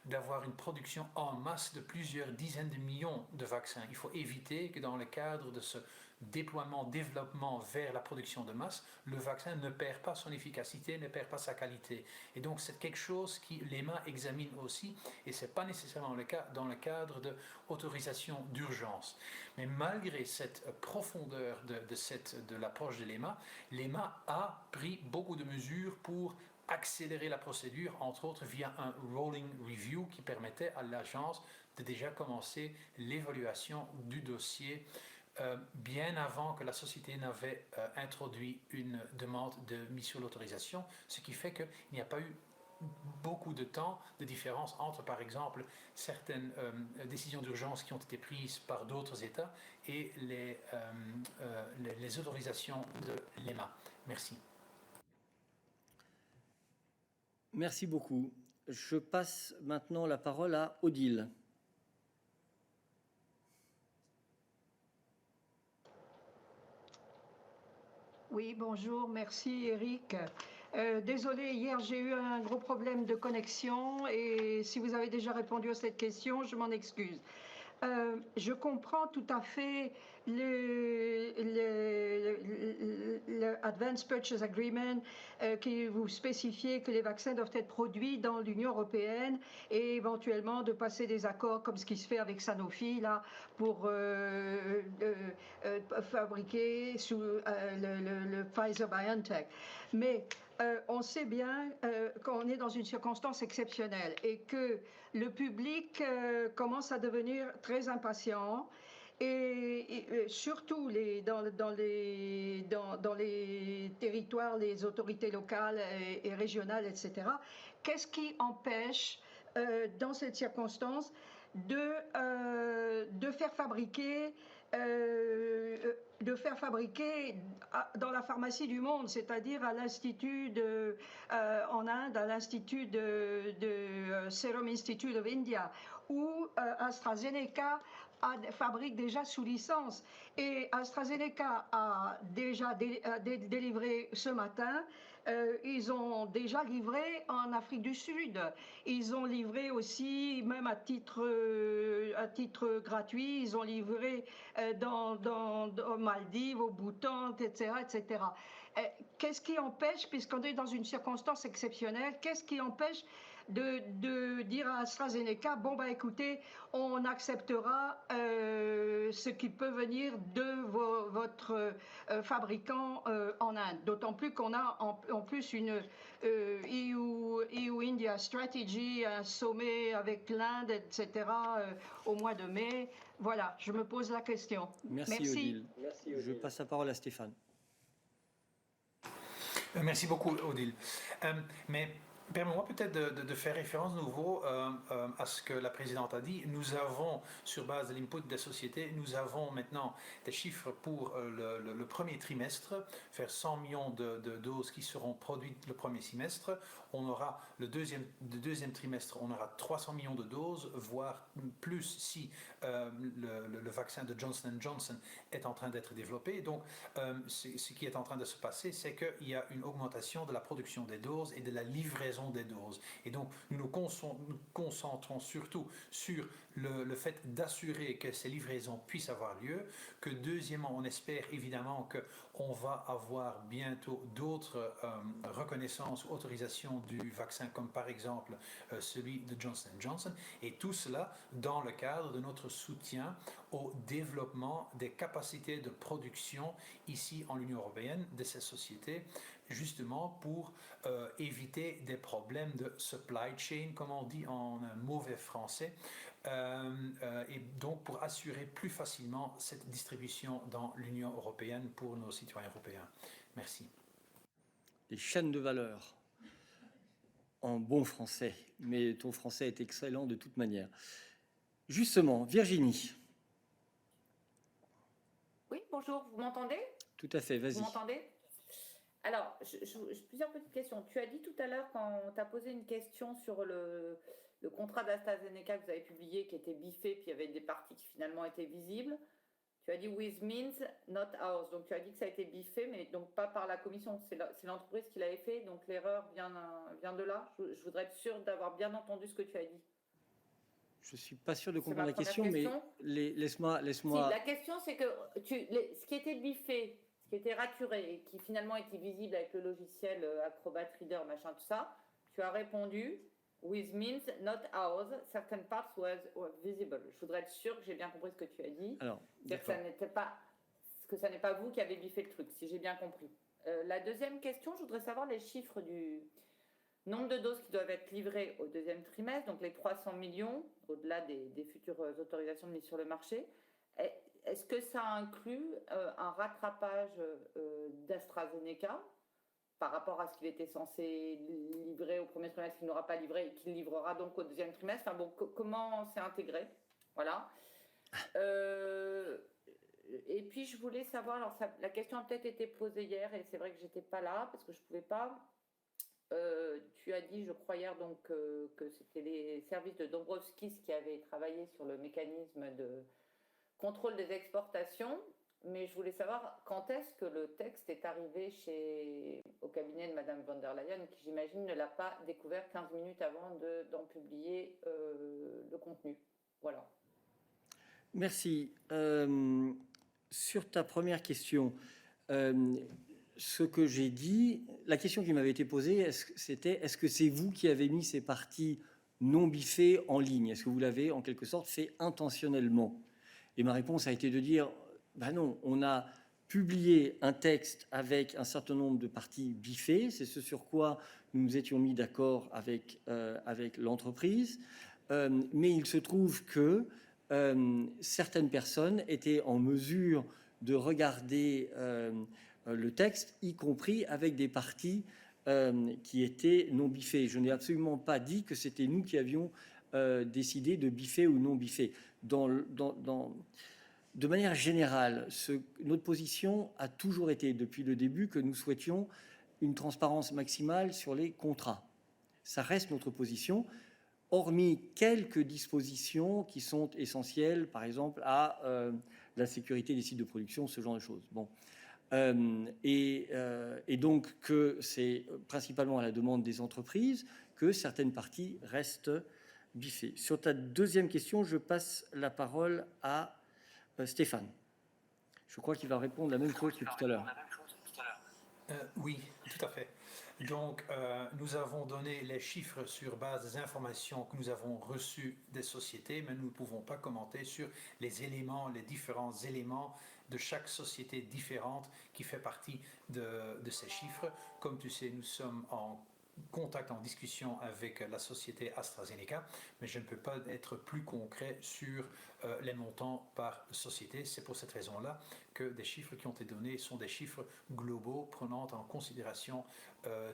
d'avoir une production en masse de plusieurs dizaines de millions de vaccins. Il faut éviter que dans le cadre de ce développement vers la production de masse, le vaccin ne perd pas son efficacité, ne perd pas sa qualité. Et donc c'est quelque chose qui l'EMA examine aussi, et ce n'est pas nécessairement le cas dans le cadre d'autorisation d'urgence. Mais malgré cette profondeur de l'approche de l'EMA, l'EMA a pris beaucoup de mesures pour accélérer la procédure, entre autres via un rolling review qui permettait à l'agence de déjà commencer l'évaluation du dossier bien avant que la société n'avait introduit une demande de mise sur l'autorisation, ce qui fait qu'il n'y a pas eu beaucoup de temps de différence entre, par exemple, certaines décisions d'urgence qui ont été prises par d'autres États et les autorisations de l'EMA. Merci. Merci beaucoup. Je passe maintenant la parole à Odile. Oui, bonjour, merci Eric. Désolée, hier j'ai eu un gros problème de connexion et si vous avez déjà répondu à cette question, je m'en excuse. Je comprends tout à fait le Advanced Purchase Agreement qui vous spécifiez que les vaccins doivent être produits dans l'Union européenne et éventuellement de passer des accords comme ce qui se fait avec Sanofi là pour fabriquer sous le Pfizer-BioNTech. Mais on sait bien qu'on est dans une circonstance exceptionnelle et que le public commence à devenir très impatient Et surtout dans les territoires, les autorités locales et régionales, etc. Qu'est-ce qui empêche, dans cette circonstance, de faire fabriquer dans la pharmacie du monde, c'est-à-dire à l'Institut en Inde, à l'Institut de Serum Institute of India, où AstraZeneca fabrique déjà sous licence. Et AstraZeneca a déjà délivré ce matin. Ils ont déjà livré en Afrique du Sud. Ils ont livré aussi, même à titre gratuit, ils ont livré aux Maldives, au Bhoutan, etc., etc. Qu'est-ce qui empêche, puisqu'on est dans une circonstance exceptionnelle, qu'est-ce qui empêche de dire à AstraZeneca, bon bah écoutez, on acceptera ce qui peut venir de votre fabricant en Inde. D'autant plus qu'on a en plus une EU-India Strategy, un sommet avec l'Inde, etc. Au mois de mai. Voilà, je me pose la question. Merci. Odile. Je passe la parole à Stéphane. Merci beaucoup, Odile. Mais permets-moi peut-être de faire référence de nouveau à ce que la présidente a dit. Nous avons, sur base de l'input des sociétés, nous avons maintenant des chiffres pour le premier trimestre, faire 100 millions de doses qui seront produites le premier semestre. On aura le deuxième trimestre, on aura 300 millions de doses, voire plus si le vaccin de Johnson & Johnson est en train d'être développé. Donc, ce qui est en train de se passer, c'est qu'il y a une augmentation de la production des doses et de la livraison des doses. Et donc, nous nous concentrons surtout sur le fait d'assurer que ces livraisons puissent avoir lieu, que deuxièmement, on espère évidemment qu'on va avoir bientôt d'autres reconnaissances ou autorisations du vaccin, comme par exemple celui de Johnson & Johnson, et tout cela dans le cadre de notre soutien au développement des capacités de production ici en Union européenne de ces sociétés, justement pour éviter des problèmes de supply chain, comme on dit en un mauvais français, et donc pour assurer plus facilement cette distribution dans l'Union européenne pour nos citoyens européens. Merci. Les chaînes de valeur, en bon français, mais ton français est excellent de toute manière. Justement, Virginie. Oui, bonjour, vous m'entendez? Tout à fait, vas-y. Vous m'entendez? Alors, plusieurs petites questions. Tu as dit tout à l'heure, quand on t'a posé une question sur le contrat d'AstraZeneca que vous avez publié, qui était biffé, puis il y avait des parties qui finalement étaient visibles. Tu as dit « with means, not ours ». Donc, tu as dit que ça a été biffé, mais donc pas par la commission. C'est l'entreprise qui l'avait fait, donc l'erreur vient de là. Je voudrais être sûre d'avoir bien entendu ce que tu as dit. Je ne suis pas sûr de comprendre la question, mais laisse-moi... Si, la question, c'est que ce qui était biffé, ce qui était raturé et qui finalement était visible avec le logiciel Acrobat Reader, machin, tout ça, tu as répondu « with means, not ours, certain parts were visible ». Je voudrais être sûre que j'ai bien compris ce que tu as dit. Que ça n'est pas vous qui avez biffé le truc, si j'ai bien compris. La deuxième question, je voudrais savoir les chiffres du nombre de doses qui doivent être livrées au deuxième trimestre, donc les 300 millions, au-delà des futures autorisations de mise sur le marché. Est-ce que ça inclut un rattrapage d'AstraZeneca par rapport à ce qu'il était censé livrer au premier trimestre, qu'il n'aura pas livré et qu'il livrera donc au deuxième trimestre? Enfin bon, comment c'est intégré? Voilà. Et puis je voulais savoir, alors la question a peut-être été posée hier et c'est vrai que j'étais pas là parce que je pouvais pas. Tu as dit, je crois hier, donc que c'était les services de Dombrovskis qui avaient travaillé sur le mécanisme de contrôle des exportations, mais je voulais savoir quand est-ce que le texte est arrivé au cabinet de Madame von der Leyen, qui j'imagine ne l'a pas découvert 15 minutes avant d'en publier le contenu. Voilà. Merci. Sur ta première question, ce que j'ai dit, la question qui m'avait été posée, c'était est-ce que c'est vous qui avez mis ces parties non biffées en ligne? Est-ce que vous l'avez en quelque sorte fait intentionnellement? Et ma réponse a été de dire, ben non, on a publié un texte avec un certain nombre de parties biffées, c'est ce sur quoi nous nous étions mis d'accord avec l'entreprise, mais il se trouve que certaines personnes étaient en mesure de regarder le texte, y compris avec des parties qui étaient non biffées. Je n'ai absolument pas dit que c'était nous qui avions décidé de biffer ou non biffer. De manière générale, notre position a toujours été, depuis le début, que nous souhaitions une transparence maximale sur les contrats. Ça reste notre position, hormis quelques dispositions qui sont essentielles, par exemple, à la sécurité des sites de production, ce genre de choses. Bon. Et donc que c'est principalement à la demande des entreprises que certaines parties restent biffées. Sur ta deuxième question, je passe la parole à Stéphane. Je crois qu'il va répondre la même chose que tout à l'heure. Oui, tout à fait. Donc, nous avons donné les chiffres sur base des informations que nous avons reçues des sociétés, mais nous ne pouvons pas commenter sur les éléments, les différents éléments de chaque société différente qui fait partie de ces chiffres. Comme tu sais, nous sommes en contact, en discussion avec la société AstraZeneca, mais je ne peux pas être plus concret sur les montants par société. C'est pour cette raison-là que des chiffres qui ont été donnés sont des chiffres globaux prenant en considération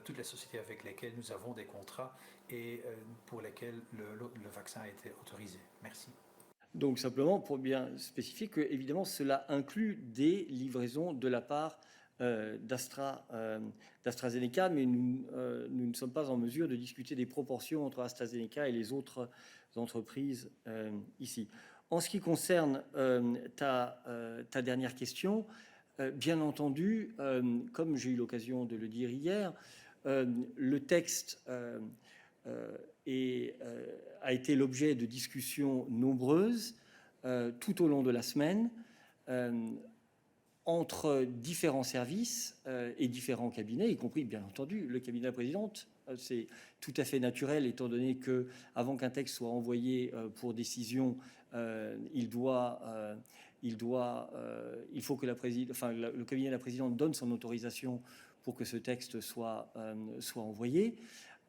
toutes les sociétés avec lesquelles nous avons des contrats et pour lesquelles le vaccin a été autorisé. Merci. Donc simplement pour bien spécifier que évidemment cela inclut des livraisons de la part d'AstraZeneca, mais nous ne sommes pas en mesure de discuter des proportions entre AstraZeneca et les autres entreprises ici. En ce qui concerne ta dernière question, bien entendu, comme j'ai eu l'occasion de le dire hier, le texte a été l'objet de discussions nombreuses tout au long de la semaine entre différents services et différents cabinets, y compris bien entendu le cabinet de la présidente. C'est tout à fait naturel étant donné que avant qu'un texte soit envoyé pour décision, il faut que le cabinet de la présidente donne son autorisation pour que ce texte soit envoyé.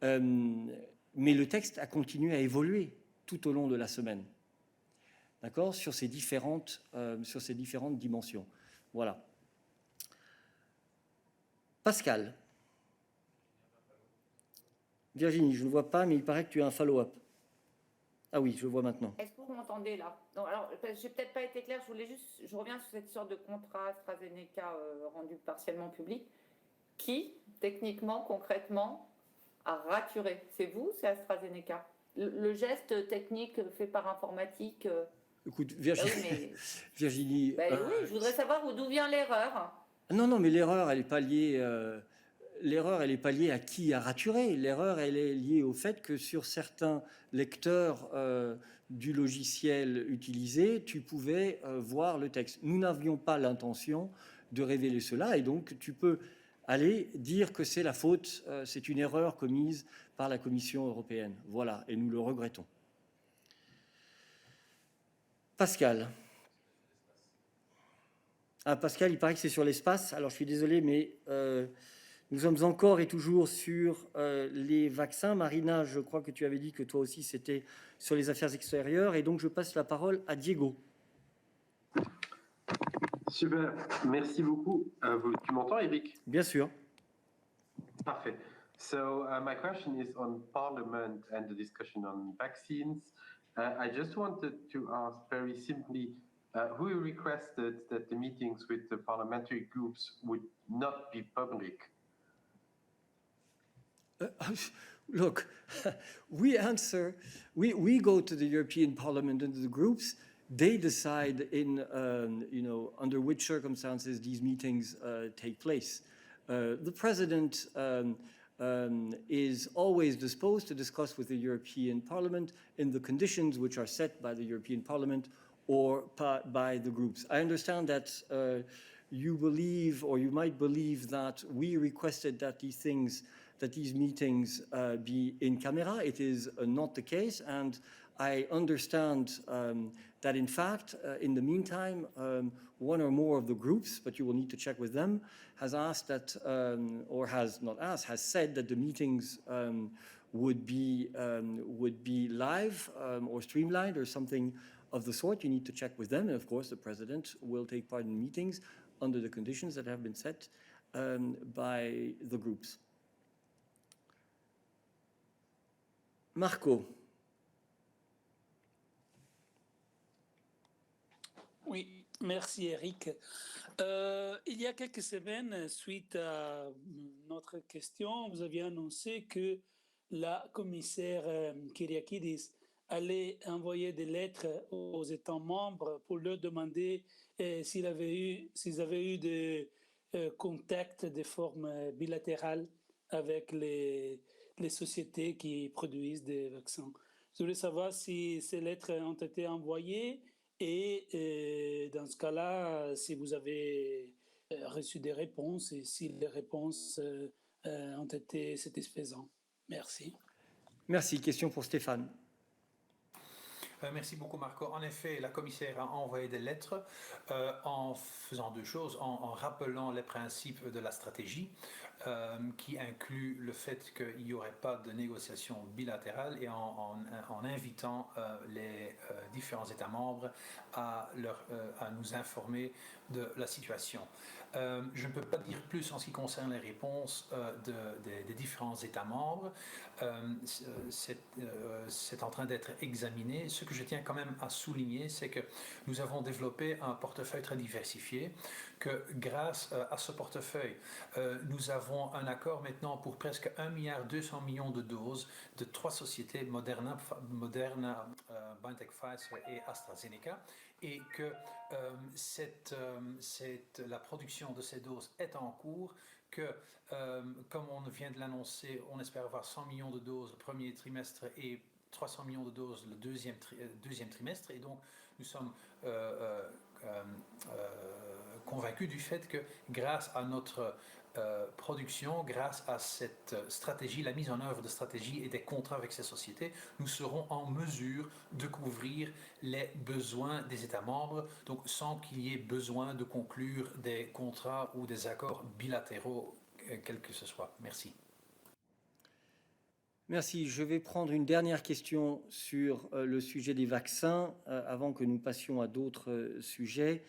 Mais le texte a continué à évoluer tout au long de la semaine, d'accord, sur ces différentes dimensions. Voilà. Pascal. Virginie, je ne vois pas, mais il paraît que tu as un follow-up. Ah oui, je le vois maintenant. Est-ce que vous m'entendez là? Non, alors, j'ai peut-être pas été claire, je reviens sur cette sorte de contrat AstraZeneca rendu partiellement public. Qui, techniquement, concrètement, a raturé? C'est vous, c'est AstraZeneca? Le geste technique fait par informatique Écoute, Virginie... oui, je voudrais savoir d'où vient l'erreur. Non, mais l'erreur, elle n'est pas liée... L'erreur, elle n'est pas liée à qui a raturé. L'erreur, elle est liée au fait que sur certains lecteurs du logiciel utilisé, tu pouvais voir le texte. Nous n'avions pas l'intention de révéler cela, et donc tu peux aller dire que c'est la faute, c'est une erreur commise par la Commission européenne. Voilà, et nous le regrettons. Pascal. Ah, Pascal, il paraît que c'est sur l'espace. Alors, je suis désolé, mais nous sommes encore et toujours sur les vaccins. Marina, je crois que tu avais dit que toi aussi, c'était sur les affaires extérieures. Et donc, je passe la parole à Diego. Super, merci beaucoup. Tu m'entends, Eric? Bien sûr. Parfait. So my question is on Parliament and the discussion on vaccines. I just wanted to ask very simply, who requested that the meetings with the parliamentary groups would not be public? Look, we go to the European Parliament and the groups. They decide under which circumstances these meetings take place. The President is always disposed to discuss with the European Parliament in the conditions which are set by the European Parliament or by the groups. I understand that you believe, or you might believe, that we requested that these meetings be in camera. It is not the case, and I understand that in fact, in the meantime, one or more of the groups, but you will need to check with them, has asked that, or has not asked, has said that the meetings would be live or streamlined or something of the sort, you need to check with them. And of course, the president will take part in meetings under the conditions that have been set by the groups. Marco. Oui, merci Eric. Il y a quelques semaines, suite à notre question, vous aviez annoncé que la commissaire Kyriakidis allait envoyer des lettres aux États membres pour leur demander s'ils avaient eu des contacts de forme bilatérale avec les sociétés qui produisent des vaccins. Je voulais savoir si ces lettres ont été envoyées et dans ce cas-là, si vous avez reçu des réponses et si les réponses ont été satisfaisantes. Merci. Merci. Question pour Stéphane. Merci beaucoup Marco. En effet, la commissaire a envoyé des lettres en faisant deux choses, en rappelant les principes de la stratégie qui inclut le fait qu'il n'y aurait pas de négociations bilatérales et en invitant les différents États membres à nous informer de la situation. Je ne peux pas dire plus en ce qui concerne les réponses des différents États membres. C'est en train d'être examiné. Ce que je tiens quand même à souligner, c'est que nous avons développé un portefeuille très diversifié, que grâce à ce portefeuille, nous avons un accord maintenant pour presque 1,2 milliard de doses de 3 sociétés, Moderna, BioNTech, Pfizer et AstraZeneca, et que la production de ces doses est en cours, que comme on vient de l'annoncer, on espère avoir 100 millions de doses le premier trimestre et 300 millions de doses le deuxième trimestre, et donc nous sommes convaincus du fait que grâce à notre production, grâce à cette stratégie, la mise en œuvre de stratégies et des contrats avec ces sociétés, nous serons en mesure de couvrir les besoins des États membres, donc sans qu'il y ait besoin de conclure des contrats ou des accords bilatéraux, quels que ce soit. Merci. Merci. Je vais prendre une dernière question sur le sujet des vaccins avant que nous passions à d'autres sujets.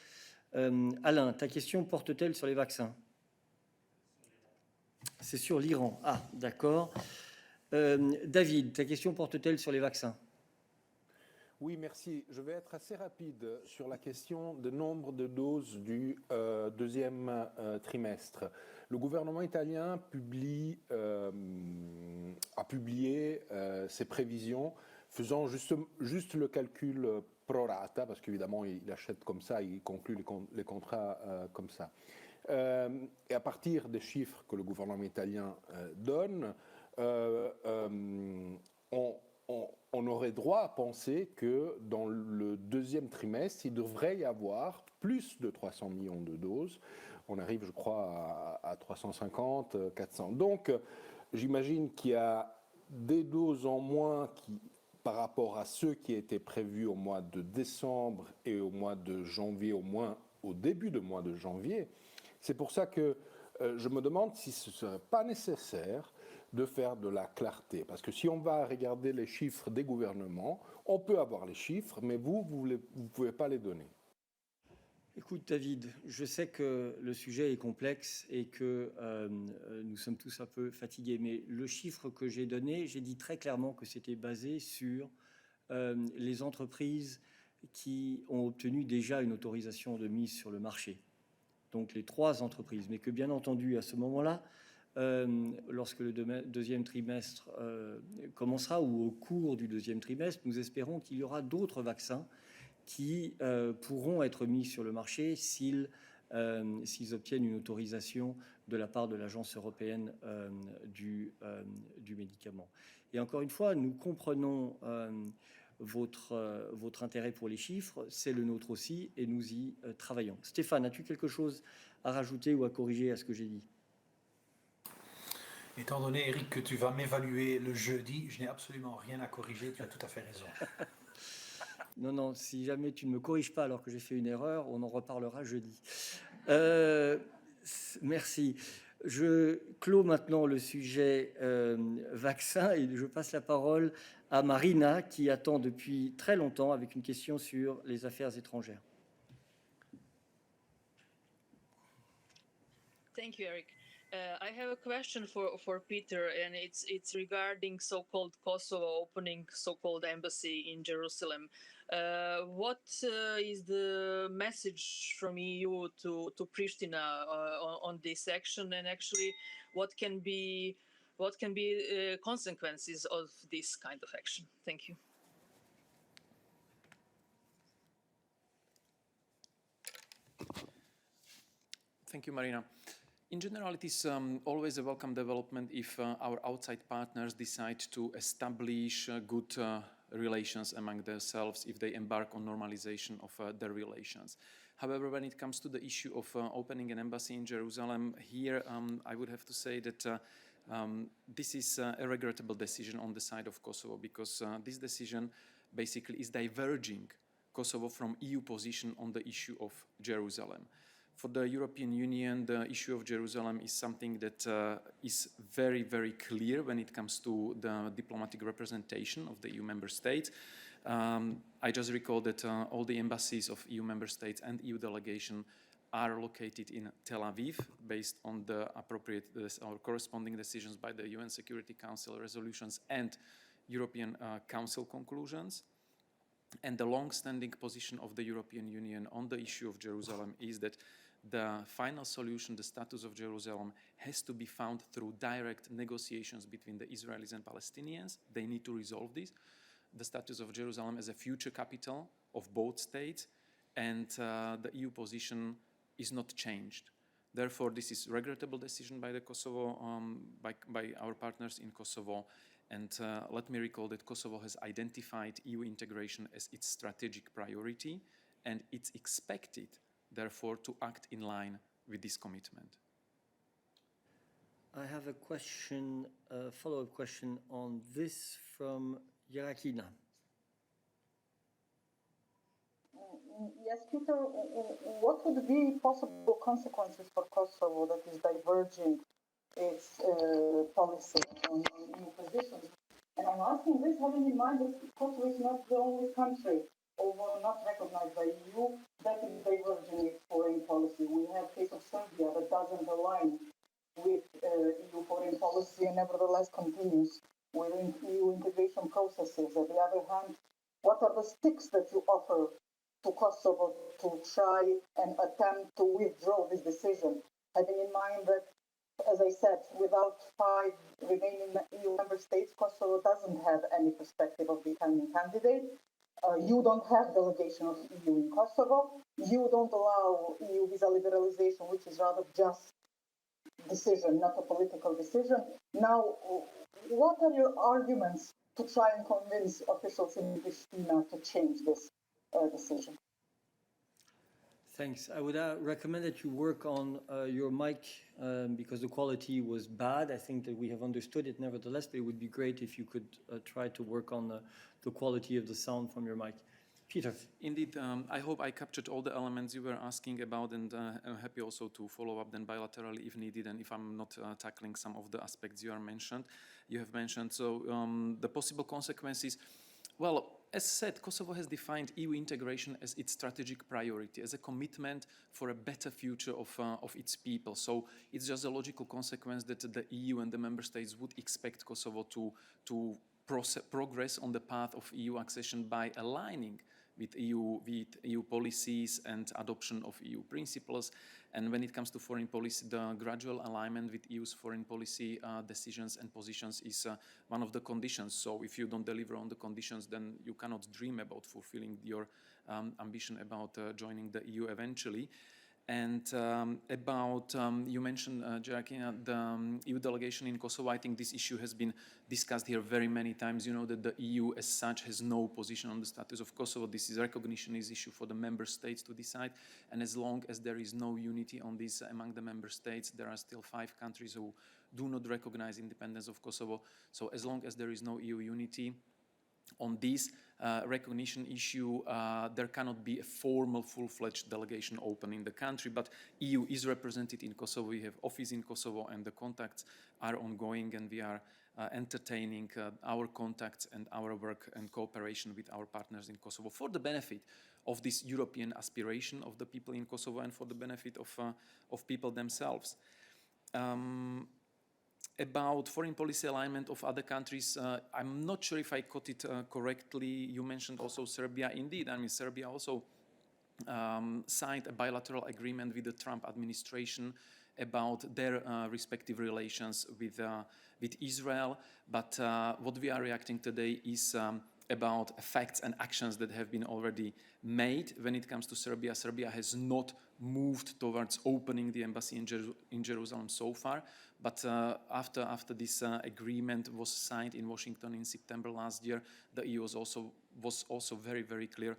Alain, ta question porte-t-elle sur les vaccins ? C'est sur l'Iran. Ah, d'accord. David, ta question porte-t-elle sur les vaccins ? Oui, merci. Je vais être assez rapide sur la question du nombre de doses du deuxième trimestre. Le gouvernement italien a publié ses prévisions, faisant juste le calcul pro rata, parce qu'évidemment, il achète comme ça, il conclut les contrats comme ça. Et à partir des chiffres que le gouvernement italien donne, on aurait droit à penser que dans le deuxième trimestre, il devrait y avoir plus de 300 millions de doses. On arrive, je crois, à 350, 400. Donc, j'imagine qu'il y a des doses en moins par rapport à ceux qui étaient prévus au mois de décembre et au mois de janvier, au moins au début du mois de janvier. C'est pour ça que je me demande si ce ne serait pas nécessaire de faire de la clarté. Parce que si on va regarder les chiffres des gouvernements, on peut avoir les chiffres, mais vous ne pouvez pas les donner. Écoute, David, je sais que le sujet est complexe et que nous sommes tous un peu fatigués, mais le chiffre que j'ai donné, j'ai dit très clairement que c'était basé sur les entreprises qui ont obtenu déjà une autorisation de mise sur le marché. Donc les 3 entreprises, mais que bien entendu, à ce moment-là, lorsque le deuxième trimestre commencera ou au cours du deuxième trimestre, nous espérons qu'il y aura d'autres vaccins qui pourront être mis sur le marché s'ils obtiennent une autorisation de la part de l'Agence européenne du médicament. Et encore une fois, nous comprenons votre intérêt pour les chiffres, c'est le nôtre aussi, et nous y travaillons. Stéphane, as-tu quelque chose à rajouter ou à corriger à ce que j'ai dit ? Étant donné, Eric, que tu vas m'évaluer le jeudi, je n'ai absolument rien à corriger, tu as tout à fait raison. Non, si jamais tu ne me corriges pas alors que j'ai fait une erreur, on en reparlera jeudi. Merci. Je clôt maintenant le sujet vaccin et je passe la parole à Marina qui attend depuis très longtemps avec une question sur les affaires étrangères. Thank you, Eric. I have a question for Peter, and it's regarding so-called Kosovo opening so-called embassy in Jerusalem. What is the message from EU to Pristina on this action, and actually what can be consequences of this kind of action? Thank you. Thank you, Marina. In general, it is always a welcome development if our outside partners decide to establish good relations among themselves, if they embark on normalization of their relations. However, when it comes to the issue of opening an embassy in Jerusalem, here I would have to say that this is a regrettable decision on the side of Kosovo, because this decision basically is diverging Kosovo from EU position on the issue of Jerusalem. For the European Union, the issue of Jerusalem is something that is very, very clear when it comes to the diplomatic representation of the EU member states. I just recall that all the embassies of EU member states and EU delegation are located in Tel Aviv, based on the appropriate or corresponding decisions by the UN Security Council resolutions and European Council conclusions. And the long-standing position of the European Union on the issue of Jerusalem is that the final solution, the status of Jerusalem, has to be found through direct negotiations between the Israelis and Palestinians. They need to resolve this. The status of Jerusalem as a future capital of both states, and the EU position is not changed. Therefore, this is a regrettable decision by the Kosovo, by our partners in Kosovo. And let me recall that Kosovo has identified EU integration as its strategic priority, and it's expected, therefore, to act in line with this commitment. I have a question, a follow-up question on this from Yarakina. Yes, Peter, what would be possible consequences for Kosovo that is diverging its policy on EU positions? And I'm asking this having in mind that Kosovo is not the only country, although not recognized by EU, that is diverging its foreign policy. We have the case of Serbia that doesn't align with EU foreign policy and nevertheless continues with EU integration processes. On the other hand, what are the sticks that you offer to Kosovo to try and attempt to withdraw this decision, having in mind that, as I said, without 5 remaining EU member states, Kosovo doesn't have any perspective of becoming candidate. You don't have delegation of EU in Kosovo. You don't allow EU visa liberalization, which is rather just decision, not a political decision. Now, what are your arguments to try and convince officials in Pristina to change this decision? Thanks. I would recommend that you work on your mic because the quality was bad. I think that we have understood it nevertheless, but it would be great if you could try to work on the quality of the sound from your mic. Peter. Indeed, I hope I captured all the elements you were asking about, and I'm happy also to follow up then bilaterally if needed, and if I'm not tackling some of the aspects you have mentioned. So the possible consequences, well, as said, Kosovo has defined EU integration as its strategic priority, as a commitment for a better future of its people. So it's just a logical consequence that the EU and the member states would expect Kosovo to progress on the path of EU accession by aligning with EU policies and adoption of EU principles. And when it comes to foreign policy, the gradual alignment with EU's foreign policy decisions and positions is one of the conditions. So if you don't deliver on the conditions, then you cannot dream about fulfilling your ambition about joining the EU eventually. And about, you mentioned, Jarakina, the EU delegation in Kosovo. I think this issue has been discussed here very many times. You know that the EU as such has no position on the status of Kosovo. This is recognition is issue for the member states to decide. And as long as there is no unity on this among the member states, there are still 5 countries who do not recognize independence of Kosovo. So as long as there is no EU unity, on this recognition issue, there cannot be a formal, full-fledged delegation open in the country, but EU is represented in Kosovo. We have office in Kosovo, and the contacts are ongoing, and we are entertaining our contacts and our work and cooperation with our partners in Kosovo for the benefit of this European aspiration of the people in Kosovo and for the benefit of people themselves. About foreign policy alignment of other countries, I'm not sure if I caught it correctly. You mentioned also Serbia. Indeed, I mean, Serbia also signed a bilateral agreement with the Trump administration about their respective relations with Israel. But what we are reacting today is about facts and actions that have been already made. When it comes to Serbia, Serbia has not moved towards opening the embassy in Jerusalem so far. But after this agreement was signed in Washington in September last year, the EU was also very, very clear,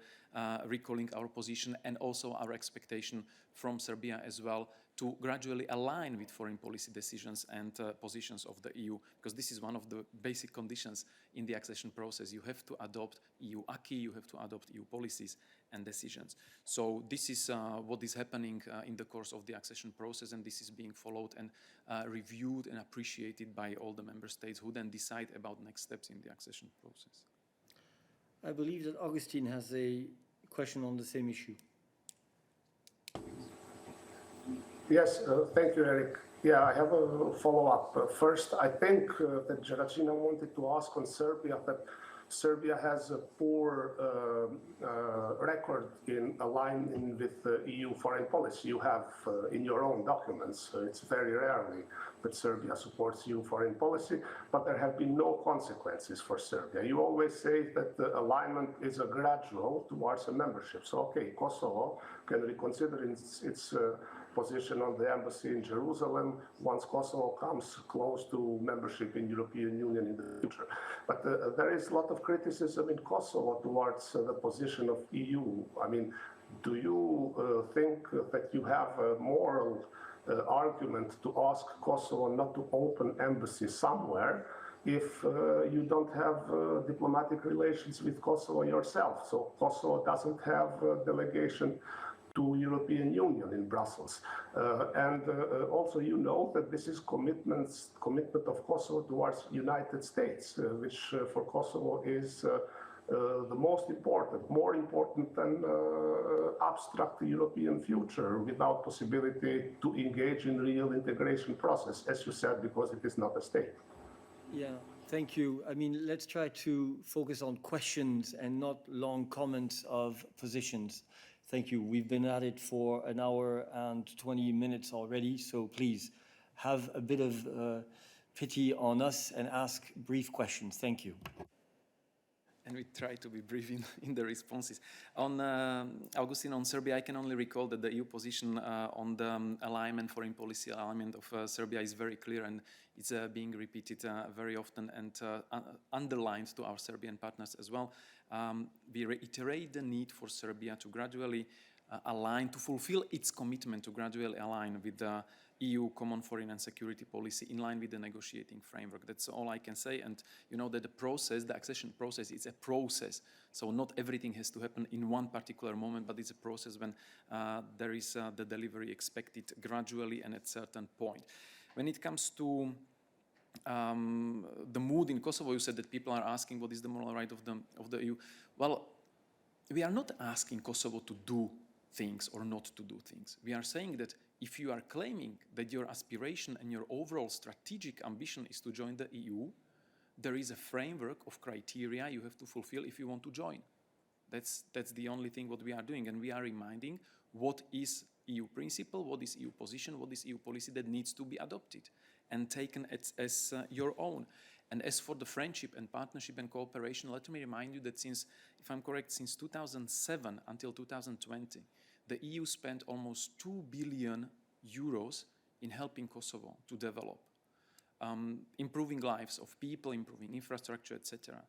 recalling our position and also our expectation from Serbia as well to gradually align with foreign policy decisions and positions of the EU, because this is one of the basic conditions in the accession process. You have to adopt EU acquis, you have to adopt EU policies and decisions. So this is what is happening in the course of the accession process, and this is being followed and reviewed and appreciated by all the member states who then decide about next steps in the accession process. I believe that Augustine has a question on the same issue. Yes, thank you, Eric. Yeah, I have a follow-up. First, I think that Jaracina wanted to ask on Serbia that Serbia has a poor record in aligning with EU foreign policy. You have in your own documents, it's very rarely that Serbia supports EU foreign policy, but there have been no consequences for Serbia. You always say that the alignment is a gradual towards a membership. So, okay, Kosovo can reconsider its position on the embassy in Jerusalem once Kosovo comes close to membership in European Union in the future. But there is a lot of criticism in Kosovo towards the position of EU. I mean, do you think that you have a moral argument to ask Kosovo not to open embassy somewhere if you don't have diplomatic relations with Kosovo yourself? So Kosovo doesn't have a delegation to European Union in Brussels. And also you know that this is commitment of Kosovo towards United States, which for Kosovo is the most important, more important than abstract European future without possibility to engage in real integration process, as you said, because it is not a state. Yeah, thank you. I mean, let's try to focus on questions and not long comments of positions. Thank you. We've been at it for an hour and 20 minutes already, so please have a bit of pity on us and ask brief questions. Thank you. And we try to be brief in the responses. On Augustine, on Serbia, I can only recall that the EU position on the alignment, foreign policy alignment of Serbia is very clear, and it's being repeated very often and underlined to our Serbian partners as well. We reiterate the need for Serbia to gradually align, to fulfill its commitment to gradually align with the EU common foreign and security policy in line with the negotiating framework. That's all I can say. And you know that the process, the accession process, is a process. So not everything has to happen in one particular moment, but it's a process when there is the delivery expected gradually and at a certain point. When it comes to the mood in Kosovo, you said that people are asking what is the moral right of the EU. Well, we are not asking Kosovo to do things or not to do things. We are saying that if you are claiming that your aspiration and your overall strategic ambition is to join the EU, there is a framework of criteria you have to fulfill if you want to join. That's the only thing what we are doing, and we are reminding what is EU principle, what is EU position, what is EU policy that needs to be adopted and taken as your own. And as for the friendship and partnership and cooperation, let me remind you that since, if I'm correct, since 2007 until 2020, the EU spent almost 2 billion euros in helping Kosovo to develop, improving lives of people, improving infrastructure, etc.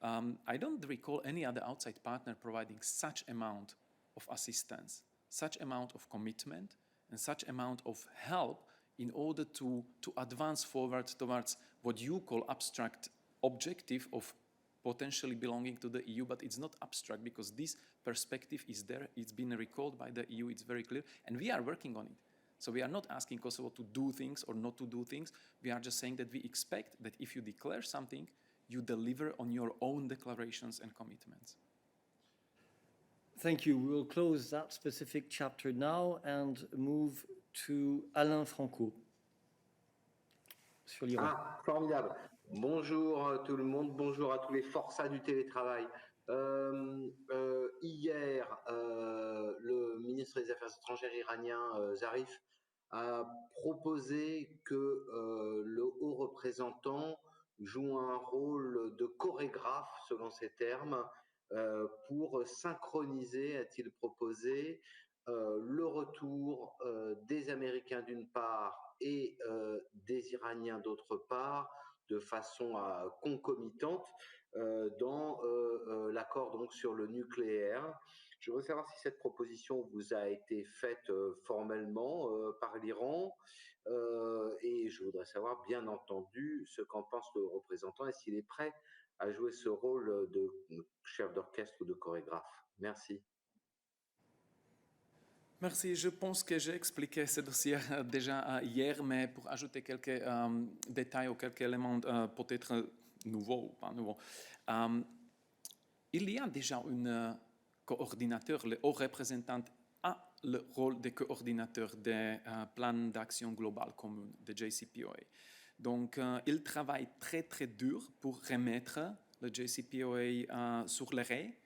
I don't recall any other outside partner providing such amount of assistance, such amount of commitment, and such amount of help in order to advance forward towards what you call abstract objective of potentially belonging to the EU, but it's not abstract because this perspective is there. It's been recalled by the EU. It's very clear, and we are working on it. So we are not asking Kosovo to do things or not to do things. We are just saying that we expect that if you declare something, you deliver on your own declarations and commitments. Thank you. We will close that specific chapter now and move to Alain Franco. Sur l'Iran. Ah, formidable. Bonjour tout le monde, bonjour à tous les forçats du télétravail. Hier, le ministre des Affaires étrangères iranien, Zarif, a proposé que le haut représentant joue un rôle de chorégraphe, selon ses termes, pour synchroniser, a-t-il proposé, le retour des Américains d'une part et des Iraniens d'autre part, de façon concomitante, dans l'accord donc sur le nucléaire. Je voudrais savoir si cette proposition vous a été faite formellement par l'Iran, et je voudrais savoir bien entendu ce qu'en pense le représentant et s'il est prêt à jouer ce rôle de chef d'orchestre ou de chorégraphe. Merci. Merci. Je pense que j'ai expliqué ce dossier déjà hier, mais pour ajouter quelques détails ou quelques éléments peut-être nouveaux ou pas nouveaux. Il y a déjà un coordinateur, le haut représentant a le rôle de coordinateur des plans d'action globale commune, de JCPOA. Donc, il travaille très, très dur pour remettre le JCPOA sur les rails.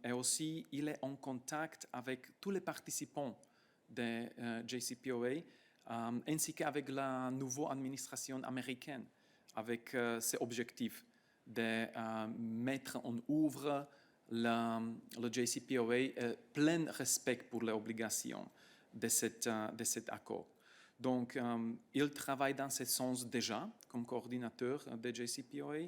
Et aussi, il est en contact avec tous les participants de JCPOA, ainsi qu'avec la nouvelle administration américaine, avec ses objectifs de mettre en œuvre le JCPOA, plein respect pour les obligations de cet accord. Donc, il travaille dans ce sens déjà comme coordinateur de JCPOA.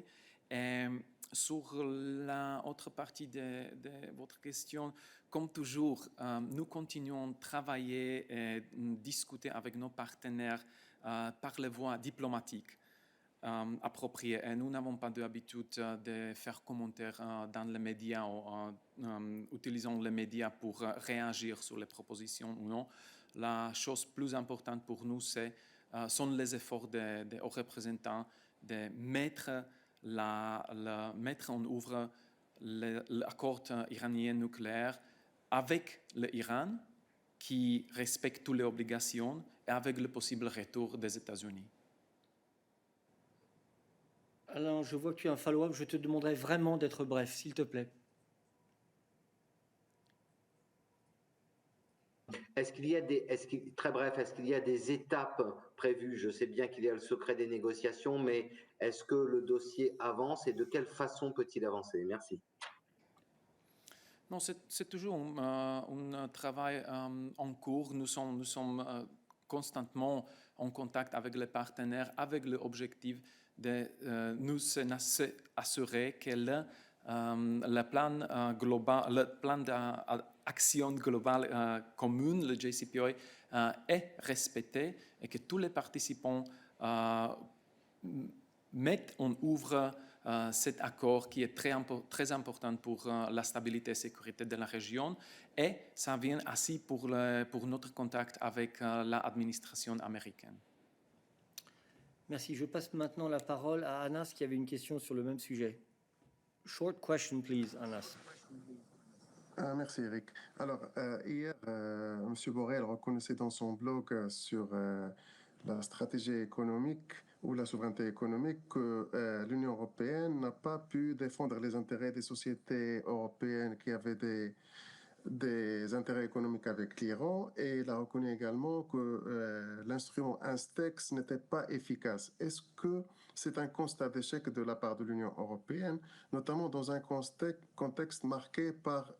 Et sur l'autre partie de votre question, comme toujours, nous continuons à travailler et discuter avec nos partenaires par les voies diplomatiques appropriées. Et nous n'avons pas l'habitude de faire commentaires dans les médias ou utilisant les médias pour réagir sur les propositions ou non. La chose plus importante pour nous, sont les efforts des représentants de mettre en œuvre l'accord iranien nucléaire avec l'Iran qui respecte toutes les obligations et avec le possible retour des États-Unis. Alain, je vois que tu as un follow-up. Je te demanderai vraiment d'être bref, s'il te plaît. Est-ce qu'il y a très bref, est-ce qu'il y a des étapes prévues? Je sais bien qu'il y a le secret des négociations, mais est-ce que le dossier avance et de quelle façon peut-il avancer? Merci. Non, c'est toujours un travail en cours. Nous sommes constamment en contact avec les partenaires, avec l'objectif de nous assurer que le plan d'action globale commune, le JCPOA, est respecté et que tous les participants mettent en œuvre cet accord qui est très important pour la stabilité et la sécurité de la région, et ça vient aussi pour notre contact avec l'administration américaine. Merci. Je passe maintenant la parole à Anas qui avait une question sur le même sujet. Short question, please, Anas. Merci, Eric. Alors, hier, M. Borrell reconnaissait dans son blog sur la stratégie économique ou la souveraineté économique que l'Union européenne n'a pas pu défendre les intérêts des sociétés européennes qui avaient des intérêts économiques avec l'Iran, et il a reconnu également que l'instrument Instex n'était pas efficace. Est-ce que c'est un constat d'échec de la part de l'Union européenne, notamment dans un contexte marqué par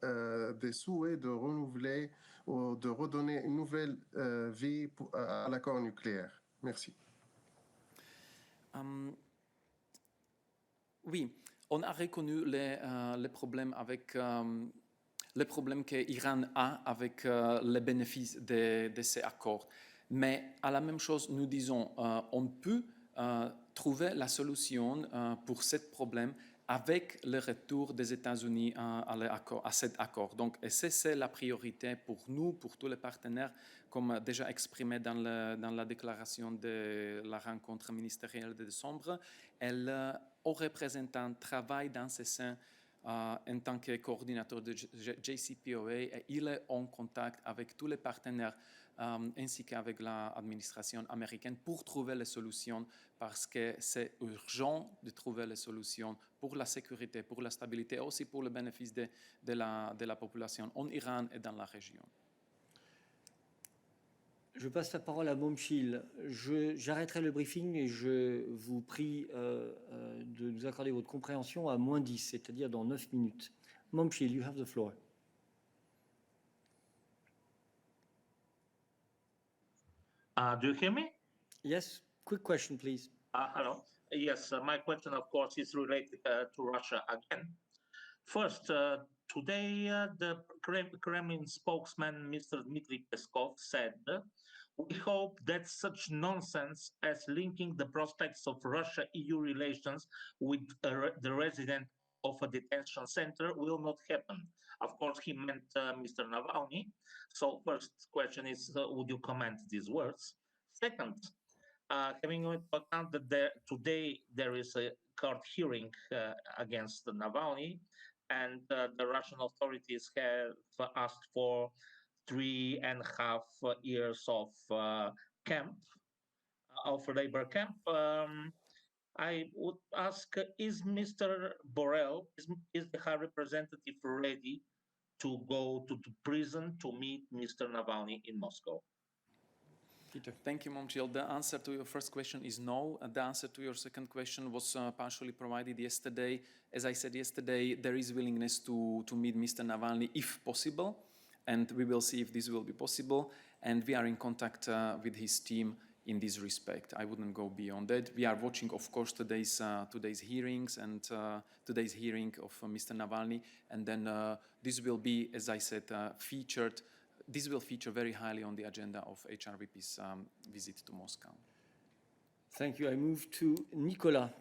des souhaits de renouveler ou de redonner une nouvelle vie à l'accord nucléaire? Merci. Oui, on a reconnu les problèmes avec les problèmes que l'Iran a avec les bénéfices de ces accords. Mais à la même chose, nous disons on peut trouver la solution pour ce problème avec le retour des États-Unis à cet accord. Donc, et c'est la priorité pour nous, pour tous les partenaires, comme déjà exprimé dans la déclaration de la rencontre ministérielle de décembre. Et le haut représentant travaille dans ce sens en tant que coordinateur de JCPOA et il est en contact avec tous les partenaires ainsi qu'avec l'administration américaine pour trouver les solutions parce que c'est urgent de trouver les solutions pour la sécurité, pour la stabilité et aussi pour le bénéfice de la population en Iran et dans la région. Je passe la parole à Momchil. J'arrêterai le briefing et je vous prie de nous accorder votre compréhension à -10, c'est-à-dire dans 9 minutes. Momchil, you have the floor. Do you hear me? Yes, quick question, please. Hello. Yes, my question, of course, is related to Russia again. First, today, the Kremlin spokesman, Mr. Dmitry Peskov, said, "We hope that such nonsense as linking the prospects of Russia-EU relations with the resident of a detention center will not happen." Of course, he meant Mr. Navalny. So first question is, would you comment these words? Second, having into account that today there is a court hearing against Navalny, and the Russian authorities have asked for 3.5 years of labor camp. I would ask, is Mr. Borrell, is the High Representative ready to go to prison to meet Mr. Navalny in Moscow? Peter. Thank you, Momchil. The answer to your first question is no. The answer to your second question was partially provided yesterday. As I said yesterday, there is willingness to meet Mr. Navalny if possible, and we will see if this will be possible. And we are in contact with his team in this respect. I wouldn't go beyond that. We are watching, of course, today's hearings and today's hearing of Mr. Navalny, and then this will be, as I said, featured. This will feature very highly on the agenda of HRVP's visit to Moscow. Thank you. I move to Nicolas.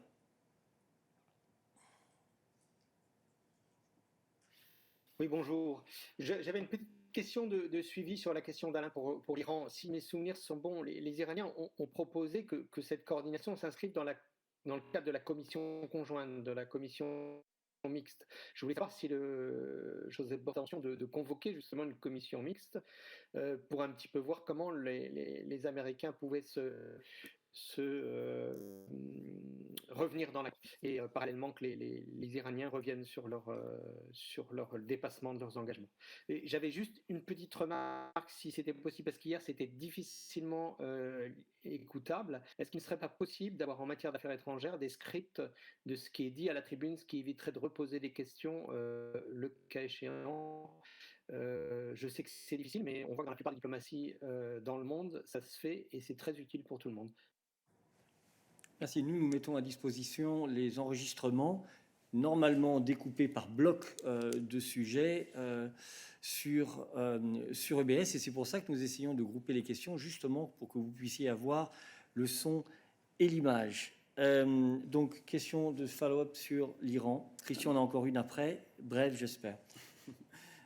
Oui, bonjour. J'avais une petite question de suivi sur la question d'Alain pour l'Iran. Si mes souvenirs sont bons, les Iraniens ont proposé que cette coordination s'inscrive dans le cadre de la commission conjointe, de la commission mixte. Je voulais savoir si Joseph Borrell a l'intention de convoquer justement une commission mixte pour un petit peu voir comment les Américains pouvaient revenir dans la... Et parallèlement que les Iraniens reviennent sur leur dépassement de leurs engagements. J'avais juste une petite remarque, si c'était possible, parce qu'hier c'était difficilement écoutable. Est-ce qu'il ne serait pas possible d'avoir en matière d'affaires étrangères des scripts de ce qui est dit à la tribune, ce qui éviterait de reposer des questions le cas échéant? Je sais que c'est difficile, mais on voit que dans la plupart des diplomaties dans le monde, ça se fait et c'est très utile pour tout le monde. Merci. Nous mettons à disposition les enregistrements, normalement découpés par blocs de sujets sur EBS. Et c'est pour ça que nous essayons de grouper les questions, justement pour que vous puissiez avoir le son et l'image. Donc, question de follow-up sur l'Iran. Christian, on a encore une après. Bref, j'espère.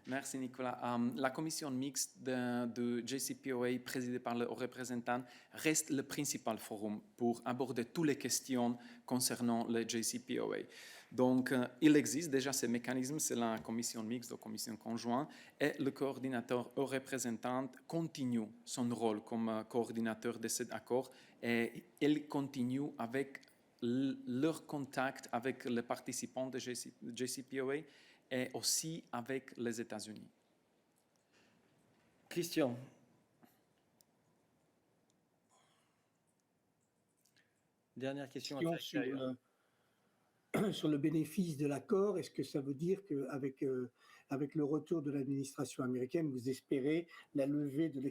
Merci Nicolas. La commission mixte de JCPOA présidée par le haut représentant reste le principal forum pour aborder toutes les questions concernant le JCPOA. Donc, il existe déjà ces mécanismes, c'est la commission mixte, la commission conjointe, et le coordinateur haut représentant continue son rôle comme coordinateur de cet accord et il continue avec leur contact avec les participants de JCPOA et aussi avec les États-Unis. Christian. Dernière question sur le bénéfice de l'accord. Est-ce que ça veut dire qu'avec le retour de l'administration américaine, vous espérez la levée de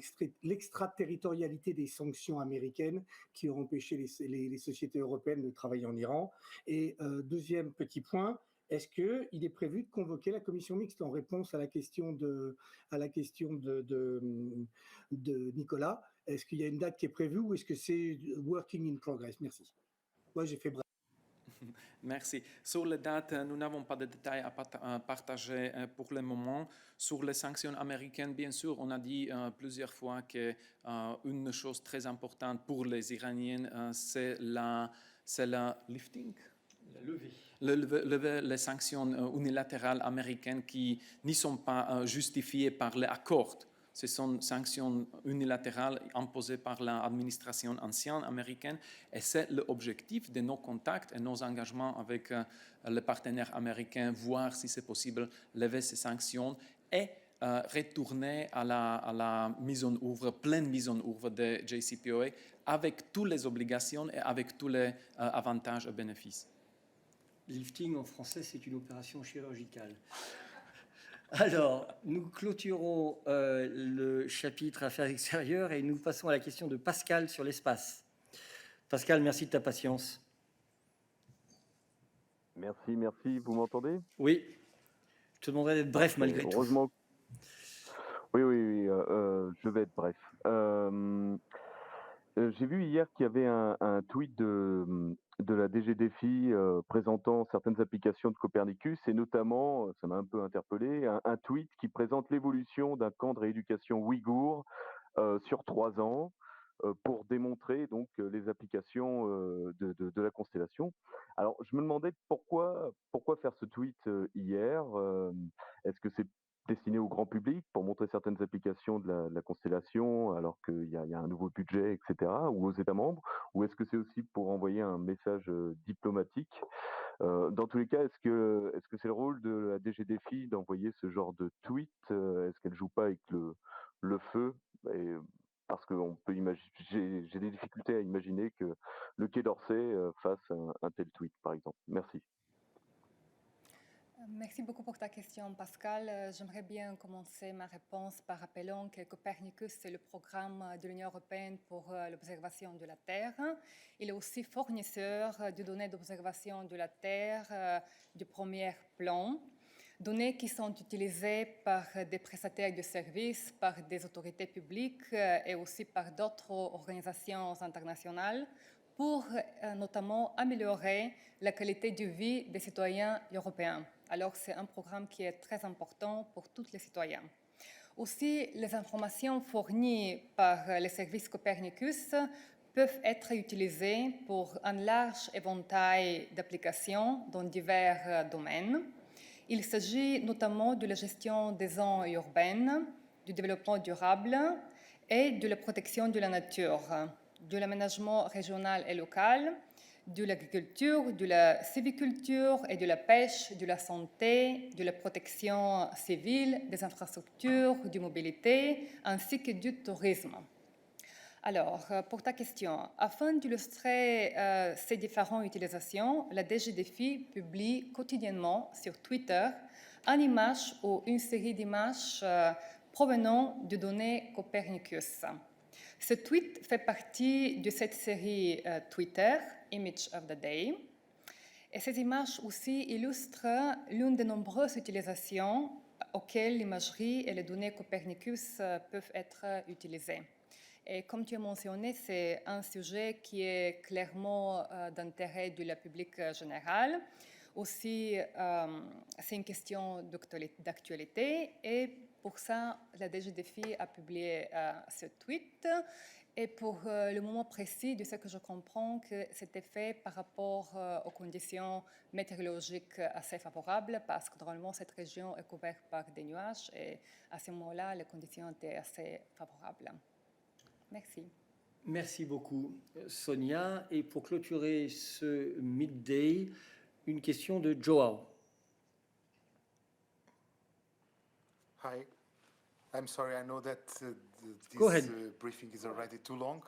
l'extraterritorialité des sanctions américaines qui ont empêché les sociétés européennes de travailler en Iran? Et deuxième petit point, est-ce qu'il est prévu de convoquer la commission mixte en réponse à la question de Nicolas? Est-ce qu'il y a une date qui est prévue ou est-ce que c'est working in progress? Merci. Moi, j'ai fait bref. Merci. Sur les dates, nous n'avons pas de détails à partager pour le moment. Sur les sanctions américaines, bien sûr, on a dit plusieurs fois qu'une chose très importante pour les Iraniens, c'est la lifting. Lever les sanctions unilatérales américaines qui ne sont pas justifiées par les accords. Ce sont sanctions unilatérales imposées par l'administration ancienne américaine et c'est l'objectif de nos contacts et nos engagements avec les partenaires américains, voir si c'est possible lever ces sanctions et retourner à la mise en œuvre, pleine mise en œuvre de JCPOA avec toutes les obligations et avec tous les avantages et bénéfices. Lifting en français, c'est une opération chirurgicale. Alors, nous clôturons le chapitre Affaires extérieures et nous passons à la question de Pascal sur l'espace. Pascal, merci de ta patience. Merci, vous m'entendez? Oui, je te demanderai d'être bref malgré tout. Heureusement. Oui, je vais être bref. J'ai vu hier qu'il y avait un tweet de la DG Défi présentant certaines applications de Copernicus et notamment, ça m'a un peu interpellé, un tweet qui présente l'évolution d'un camp de rééducation ouïghour sur 3 ans pour démontrer donc les applications de la constellation. Alors, je me demandais pourquoi faire ce tweet hier. Est-ce que c'est destiné au grand public pour montrer certaines applications de la constellation alors qu'il y a un nouveau budget, etc., ou aux États membres, ou est-ce que c'est aussi pour envoyer un message diplomatique? Dans tous les cas, est-ce que c'est le rôle de la DG Défi d'envoyer ce genre de tweet? Est-ce qu'elle joue pas avec le feu? Parce que j'ai des difficultés à imaginer que le Quai d'Orsay fasse un tel tweet, par exemple. Merci. Merci beaucoup pour ta question, Pascal. J'aimerais bien commencer ma réponse par rappelant que Copernicus, c'est le programme de l'Union européenne pour l'observation de la Terre. Il est aussi fournisseur de données d'observation de la Terre du premier plan, données qui sont utilisées par des prestataires de services, par des autorités publiques et aussi par d'autres organisations internationales pour notamment améliorer la qualité de vie des citoyens européens. Alors, c'est un programme qui est très important pour tous les citoyens. Aussi, les informations fournies par les services Copernicus peuvent être utilisées pour un large éventail d'applications dans divers domaines. Il s'agit notamment de la gestion des zones urbaines, du développement durable et de la protection de la nature, de l'aménagement régional et local, de l'agriculture, de la sylviculture et de la pêche, de la santé, de la protection civile, des infrastructures, de mobilité, ainsi que du tourisme. Alors, pour ta question, afin d'illustrer ces différentes utilisations, la DG Défi publie quotidiennement sur Twitter une image ou une série d'images provenant de données Copernicus. Ce tweet fait partie de cette série Twitter, Image of the Day. Et ces images aussi illustrent l'une des nombreuses utilisations auxquelles l'imagerie et les données Copernicus peuvent être utilisées. Et comme tu as mentionné, c'est un sujet qui est clairement d'intérêt de la public général. Aussi, c'est une question d'actualité et pour ça, la DG Défi a publié ce tweet. Et pour le moment précis, de ce que je comprends, que c'était fait par rapport aux conditions météorologiques assez favorables, parce que normalement, cette région est couverte par des nuages et à ce moment-là, les conditions étaient assez favorables. Merci. Merci beaucoup, Sonia. Et pour clôturer ce midday, une question de Joao. Hi. I'm sorry, I know that Go ahead. this briefing is already too long.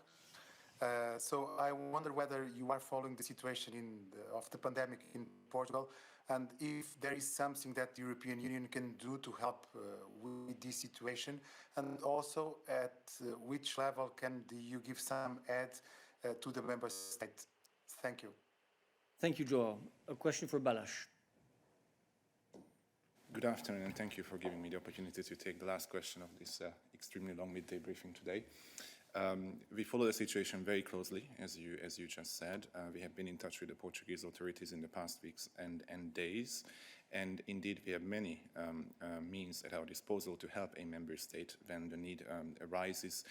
So I wonder whether you are following the situation of the pandemic in Portugal and if there is something that the European Union can do to help with this situation, and also at which level can the EU give some aid to the member states? Thank you. Thank you, Joao. A question for Balázs. Good afternoon, and thank you for giving me the opportunity to take the last question of this extremely long midday briefing today. We follow the situation very closely, as you just said. We have been in touch with the Portuguese authorities in the past weeks and days, and indeed we have many means at our disposal to help a member state when the need arises.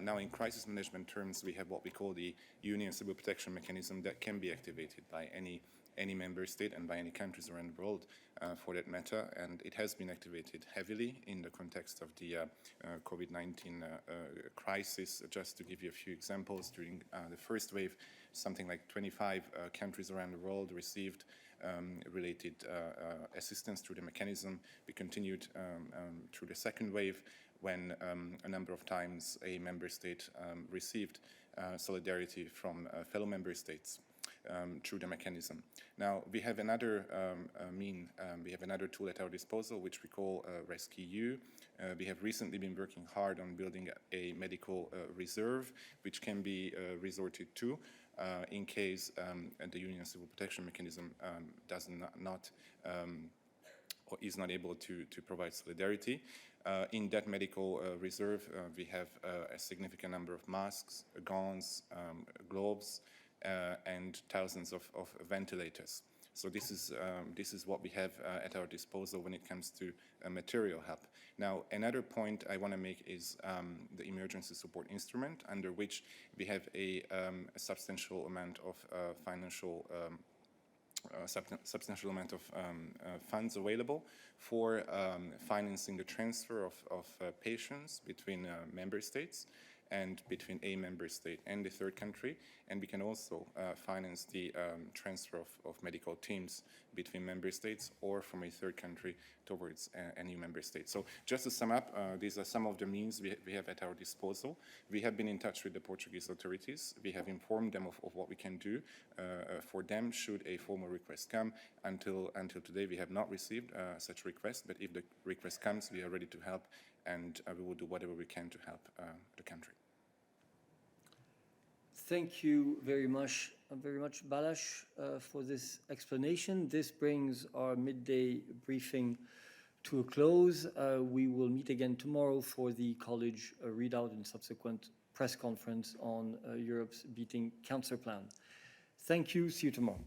Now, in crisis management terms, we have what we call the Union Civil Protection Mechanism that can be activated by any member state and by any countries around the world for that matter, and it has been activated heavily in the context of the COVID-19 crisis. Just to give you a few examples, during the first wave, something like 25 countries around the world received related assistance through the mechanism. We continued through the second wave, when a number of times a member state received solidarity from fellow member states through the mechanism. Now, we have another we have another tool at our disposal, which we call RescEU. We have recently been working hard on building a medical reserve, which can be resorted to in case the Union Civil Protection Mechanism does not or is not able to provide solidarity. In that medical reserve, we have a significant number of masks, gowns, gloves, and thousands of ventilators. So this is what we have at our disposal when it comes to material help. Now, another point I want to make is the emergency support instrument, under which we have a substantial amount of substantial amount of funds available for financing the transfer of patients between member states and between a member state and the third country, and we can also finance the transfer of medical teams between member states or from a third country towards a new member state. So just to sum up, these are some of the means we have at our disposal. We have been in touch with the Portuguese authorities. We have informed them of what we can do for them should a formal request come. Until today, we have not received such request, but if the request comes, we are ready to help, and we will do whatever we can to help the country. Thank you very much, Balázs, for this explanation. This brings our midday briefing to a close. We will meet again tomorrow for the college readout and subsequent press conference on Europe's Beating Cancer Plan. Thank you. See you tomorrow.